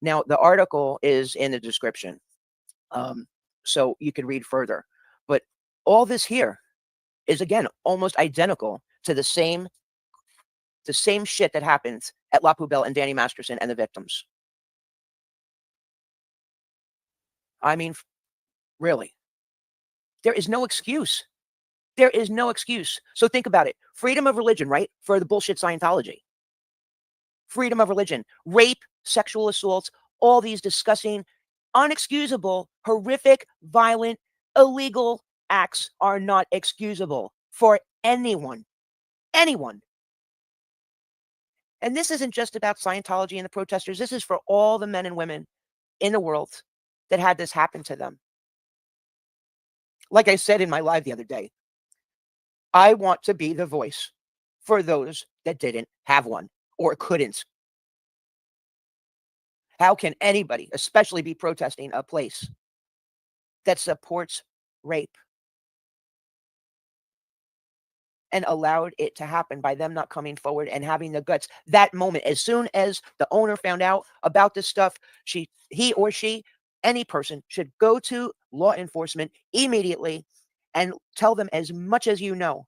Now, the article is in the description, so you can read further. But all this here is, again, almost identical to the same shit that happens at La Poubelle and Danny Masterson and the victims. I mean, really. There is no excuse. There is no excuse. So think about it. Freedom of religion, right? For the bullshit Scientology. Freedom of religion. Rape, sexual assaults, all these disgusting, unexcusable, horrific, violent, illegal acts are not excusable for anyone. Anyone. And this isn't just about Scientology and the protesters. This is for all the men and women in the world that had this happen to them. Like I said in my live the other day, I want to be the voice for those that didn't have one or couldn't. How can anybody, especially, be protesting a place that supports rape and allowed it to happen by them not coming forward and having the guts? That moment, as soon as the owner found out about this stuff, he or she, any person, should go to law enforcement immediately and tell them as much as you know.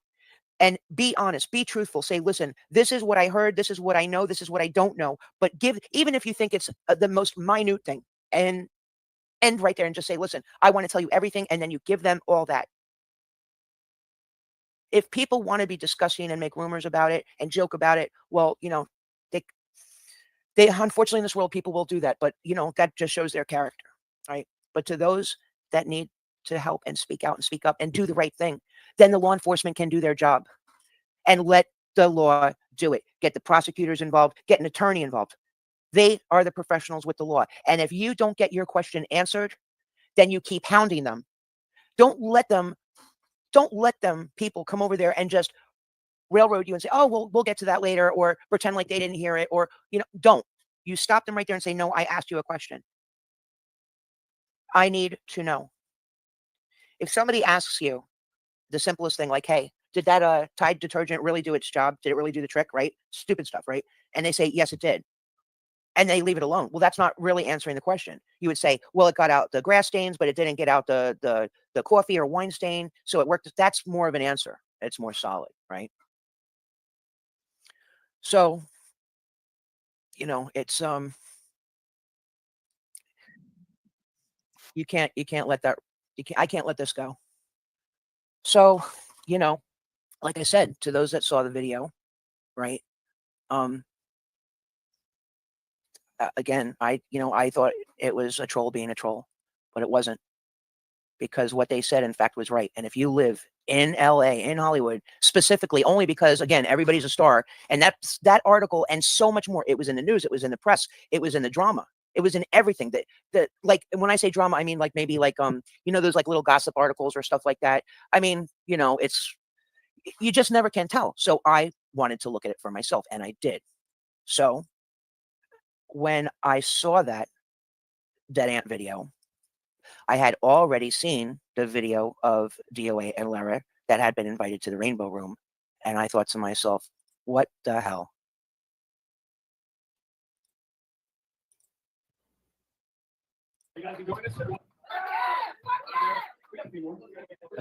And be honest, be truthful. Say, listen, this is what I heard. This is what I know. This is what I don't know. But even if you think it's the most minute thing, and end right there and just say, listen, I want to tell you everything. And then you give them all that. If people want to be discussing and make rumors about it and joke about it, well, they unfortunately in this world, people will do that. But, that just shows their character, right? But to those that need to help and speak out and speak up and do the right thing, then the law enforcement can do their job and let the law do it. Get the prosecutors involved, get an attorney involved. They are the professionals with the law. And if you don't get your question answered, then you keep hounding them. Don't let them, people, come over there and just railroad you and say, oh, we'll get to that later, or pretend like they didn't hear it, or, don't. You stop them right there and say, no, I asked you a question. I need to know. If somebody asks you the simplest thing, like, hey, did that Tide detergent really do its job? Did it really do the trick, right? Stupid stuff, right? And they say, yes, it did. And they leave it alone. Well, that's not really answering the question. You would say, well, it got out the grass stains, but it didn't get out the coffee or wine stain, so it worked. That's more of an answer. It's more solid, right? So, it's you can't let that. I can't let this go. So, like I said, to those that saw the video, right? Again, I thought it was a troll being a troll, but it wasn't, because what they said, in fact, was right. And if you live in LA, in Hollywood, specifically, only because, again, everybody's a star, and that article and so much more, it was in the news, it was in the press, it was in the drama, it was in everything. That like, when I say drama, I mean like maybe like those like little gossip articles or stuff like that. I mean, you just never can tell. So I wanted to look at it for myself, and I did. So when I saw that DADANT video, I had already seen the video of DOA and Lara that had been invited to the Rainbow Room, and I thought to myself, what the hell?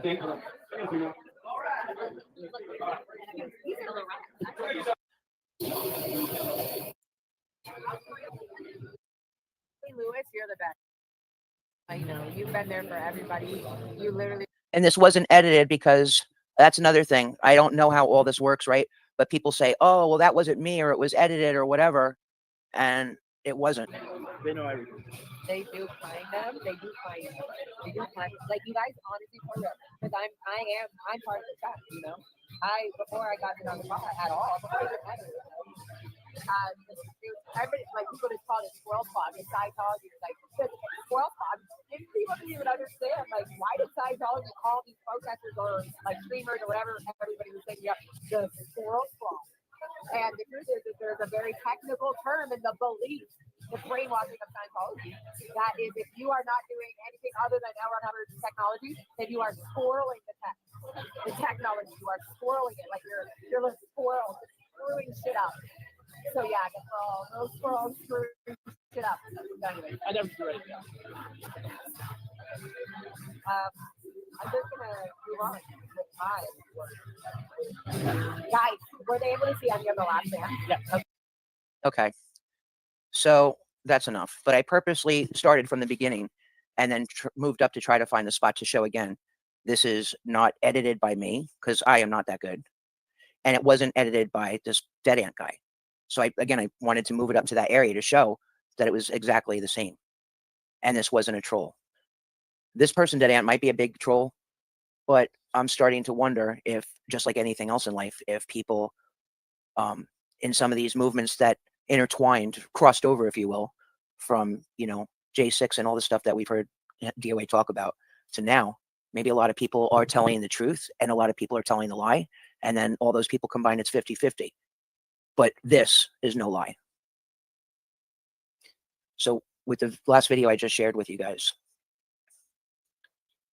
Lewis, you're the best. I know you've been there for everybody. You literally. And this wasn't edited because that's another thing. I don't know how all this works, right? But people say, oh, well, that wasn't me, or it was edited or whatever. And it wasn't. They know everything. They do find them. They do find them. They do find them. Like you guys, honestly, for real, because I'm part of the chat. You know, before I got on the spot at all, before I did anything, everybody like people just call it squirrel fog in Scientology. Like squirrel fog. And people don't even understand. Like, why did Scientology call these protesters or like streamers or whatever? Everybody was saying, yeah, the squirrel fog. And the truth is that there's a very technical term in the belief, the brainwashing of Scientology, that is, if you are not doing anything other than L. Ron Hubbard's technology, then you are squirreling the technology. You are squirreling it like you're a squirrel, screwing shit up. So yeah, those squirrels screw shit up. Anyway. I never do it. I'm just gonna move on with my work. Guys, were they able to see any of the last band? Yeah. Okay. So that's enough. But I purposely started from the beginning and then moved up to try to find the spot to show again. This is not edited by me because I am not that good. And it wasn't edited by this DADANT guy. So I wanted to move it up to that area to show that it was exactly the same. And this wasn't a troll. This person, DADANT, might be a big troll, but I'm starting to wonder if, just like anything else in life, if people in some of these movements that intertwined, crossed over, if you will, from, J6 and all the stuff that we've heard DOA talk about to now, maybe a lot of people are telling the truth and a lot of people are telling the lie. And then all those people combined, it's 50-50. But this is no lie. So with the last video I just shared with you guys,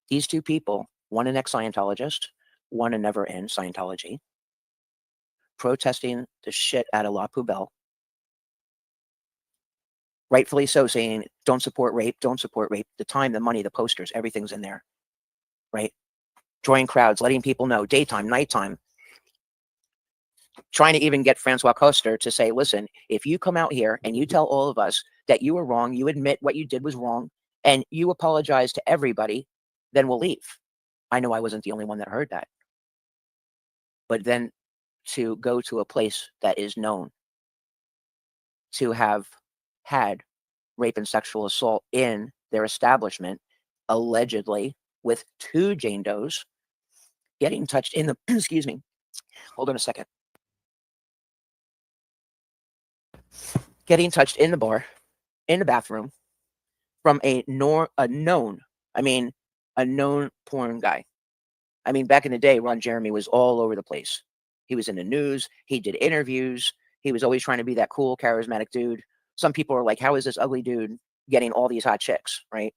these two people, one an ex-Scientologist, one a never in Scientology, protesting the shit out of La Poubelle, rightfully so, saying, don't support rape, don't support rape. The time, the money, the posters, everything's in there, right? Drawing crowds, letting people know, daytime, nighttime, trying to even get Francois Coster to say, listen, if you come out here and you tell all of us that you were wrong, you admit what you did was wrong, and you apologize to everybody, then we'll leave. I know I wasn't the only one that heard that. But then to go to a place that is known to have had rape and sexual assault in their establishment, allegedly with 2 Jane Does, getting touched in the, excuse me, hold on a second. Getting touched in the bar, in the bathroom, from a known porn guy. I mean, back in the day, Ron Jeremy was all over the place. He was in the news. He did interviews. He was always trying to be that cool, charismatic dude. Some people are like, how is this ugly dude getting all these hot chicks, right?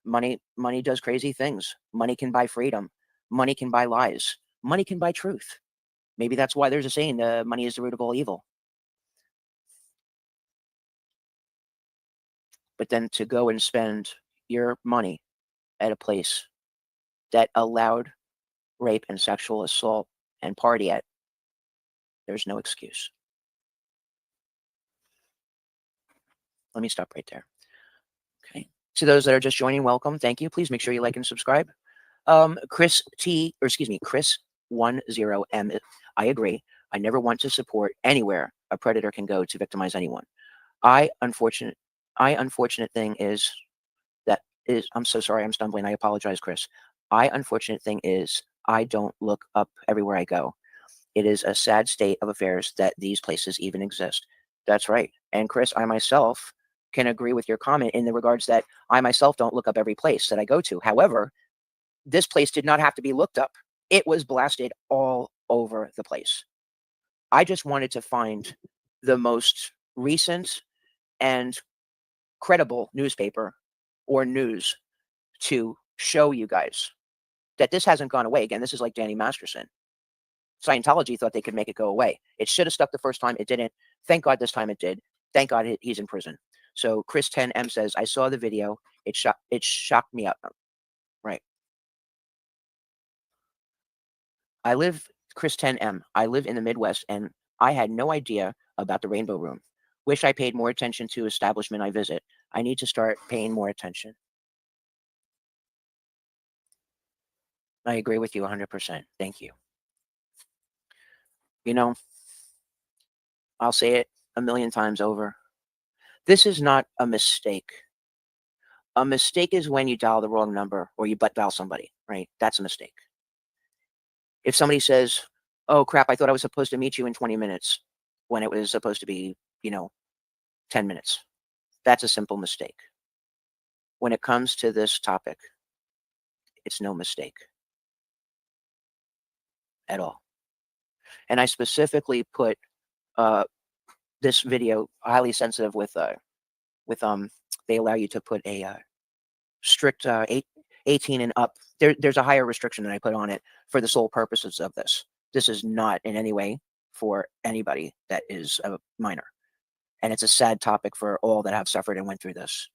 Money does crazy things. Money can buy freedom. Money can buy lies. Money can buy truth. Maybe that's why there's a saying, money is the root of all evil. But then to go and spend your money at a place that allowed rape and sexual assault and party at, there's no excuse. Let me stop right there. Okay. To those that are just joining, welcome. Thank you. Please make sure you like and subscribe. Chris 10M, I agree. I never want to support anywhere a predator can go to victimize anyone. Unfortunate thing is that I'm so sorry, I'm stumbling. I apologize, Chris. Unfortunate thing is I don't look up everywhere I go. It is a sad state of affairs that these places even exist. That's right. And Chris, I myself can agree with your comment in the regards that I myself don't look up every place that I go to. However, this place did not have to be looked up. It was blasted all over the place. I just wanted to find the most recent and credible newspaper or news to show you guys that this hasn't gone away. Again, this is like Danny Masterson. Scientology thought they could make it go away. It should have stuck the first time. It didn't. Thank God this time it did. Thank God he's in prison. So Chris 10M says, I saw the video. It shocked me up. Right. I live, Chris 10M, I live in the Midwest, and I had no idea about the Rainbow Room. Wish I paid more attention to establishment I visit. I need to start paying more attention. I agree with you 100%. Thank you. You know, I'll say it a million times over. This is not a mistake. A mistake is when you dial the wrong number or you butt dial somebody, right? That's a mistake. If somebody says, oh crap, I thought I was supposed to meet you in 20 minutes when it was supposed to be, 10 minutes. That's a simple mistake. When it comes to this topic, it's no mistake at all. And I specifically put this video highly sensitive with they allow you to put a strict 18 and up. There's a higher restriction that I put on it for the sole purposes of this. This is not in any way for anybody that is a minor. And it's a sad topic for all that have suffered and went through this.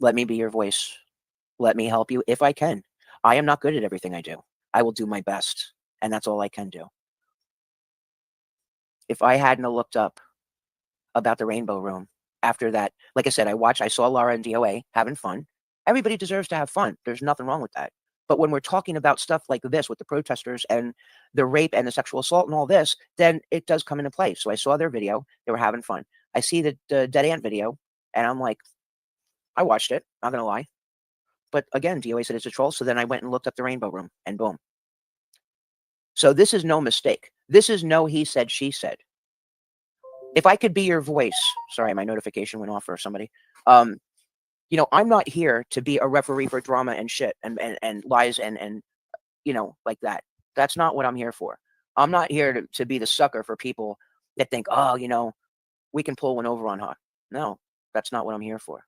Let me be your voice. Let me help you if I can. I am not good at everything I do. I will do my best, and that's all I can do. If I hadn't looked up about the Rainbow Room after that, like I said, I saw Laura and DOA having fun. Everybody deserves to have fun. There's nothing wrong with that. But when we're talking about stuff like this with the protesters and the rape and the sexual assault and all this, then it does come into play. So I saw their video. They were having fun. I see the DADANT video, and I'm like, I watched it. Not going to lie. But again, DOA said it's a troll. So then I went and looked up the Rainbow Room, and boom. So this is no mistake. This is no he said, she said. If I could be your voice, sorry, my notification went off for somebody. I'm not here to be a referee for drama and shit and lies and like that. That's not what I'm here for. I'm not here to be the sucker for people that think, oh, we can pull one over on her. No, that's not what I'm here for.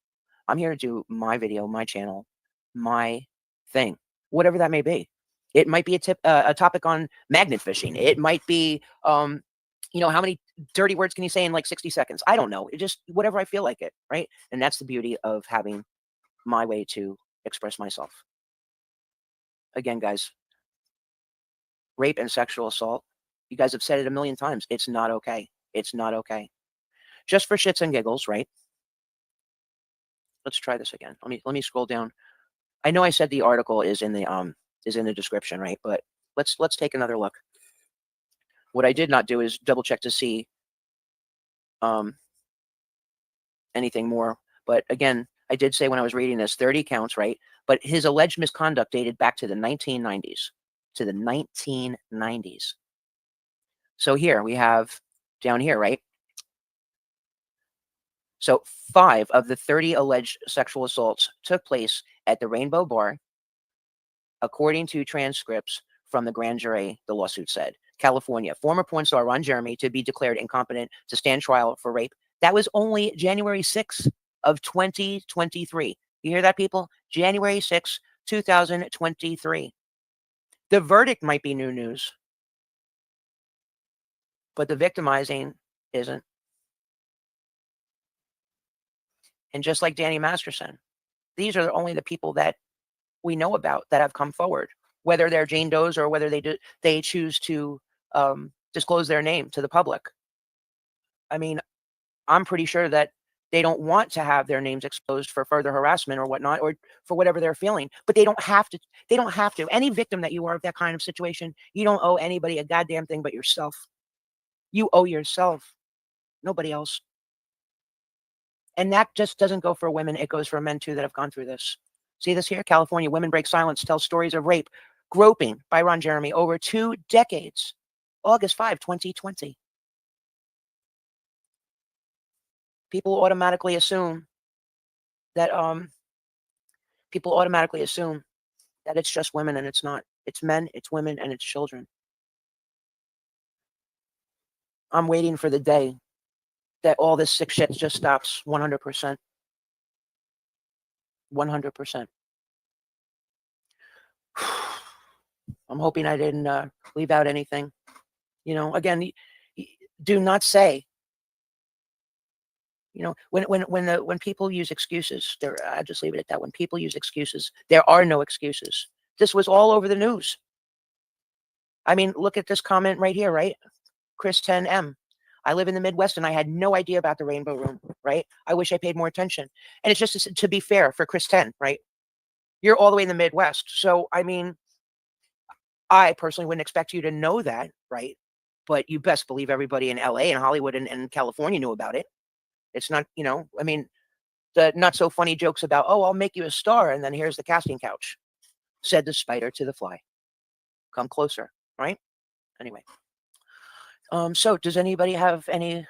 I'm here to do my video, my channel, my thing, whatever that may be. It might be a topic on magnet fishing. It might be, how many dirty words can you say in like 60 seconds? I don't know. It just whatever I feel like it, right? And that's the beauty of having my way to express myself. Again, guys, rape and sexual assault, you guys have said it a million times. It's not okay. It's not okay. Just for shits and giggles, right? Let's try this again. Let me scroll down. I know I said the article is in the description, right? But let's take another look. What I did not do is double check to see anything more. But again, I did say when I was reading this, 30 counts, right? But his alleged misconduct dated back to the 1990s. To the 1990s. So here we have down here, right? So 5 of the 30 alleged sexual assaults took place at the Rainbow Bar, according to transcripts from the grand jury, the lawsuit said. California, former porn star Ron Jeremy to be declared incompetent to stand trial for rape. That was only January 6th of 2023. You hear that, people? January 6th, 2023. The verdict might be new news, but the victimizing isn't. And just like Danny Masterson, these are only the people that we know about that have come forward, whether they're Jane Does or whether they choose to disclose their name to the public. I mean, I'm pretty sure that they don't want to have their names exposed for further harassment or whatnot, or for whatever they're feeling, but they don't have to. They don't have to. Any victim that you are of that kind of situation, you don't owe anybody a goddamn thing but yourself. You owe yourself, nobody else. And that just doesn't go for women. It goes for men too that have gone through this. See this here? California women break silence, tell stories of rape, groping by Ron Jeremy over 2 decades. August 5, 2020. People automatically assume that it's just women, and it's not. It's men, it's women, and it's children. I'm waiting for the day that all this sick shit just stops 100%. 100%. I'm hoping I didn't leave out anything. Again, do not say. When people use excuses, I just leave it at that. When people use excuses, there are no excuses. This was all over the news. I mean, look at this comment right here, right? Chris 10M. I live in the Midwest and I had no idea about the Rainbow Room, right? I wish I paid more attention. And it's just to be fair for Chris 10, right? You're all the way in the Midwest. So, I mean, I personally wouldn't expect you to know that, right? But you best believe everybody in LA and Hollywood and California knew about it. It's not, you know, I mean, the not so funny jokes about, oh, I'll make you a star. And then here's the casting couch. Said the spider to the fly. Come closer, right? Anyway. So does anybody have any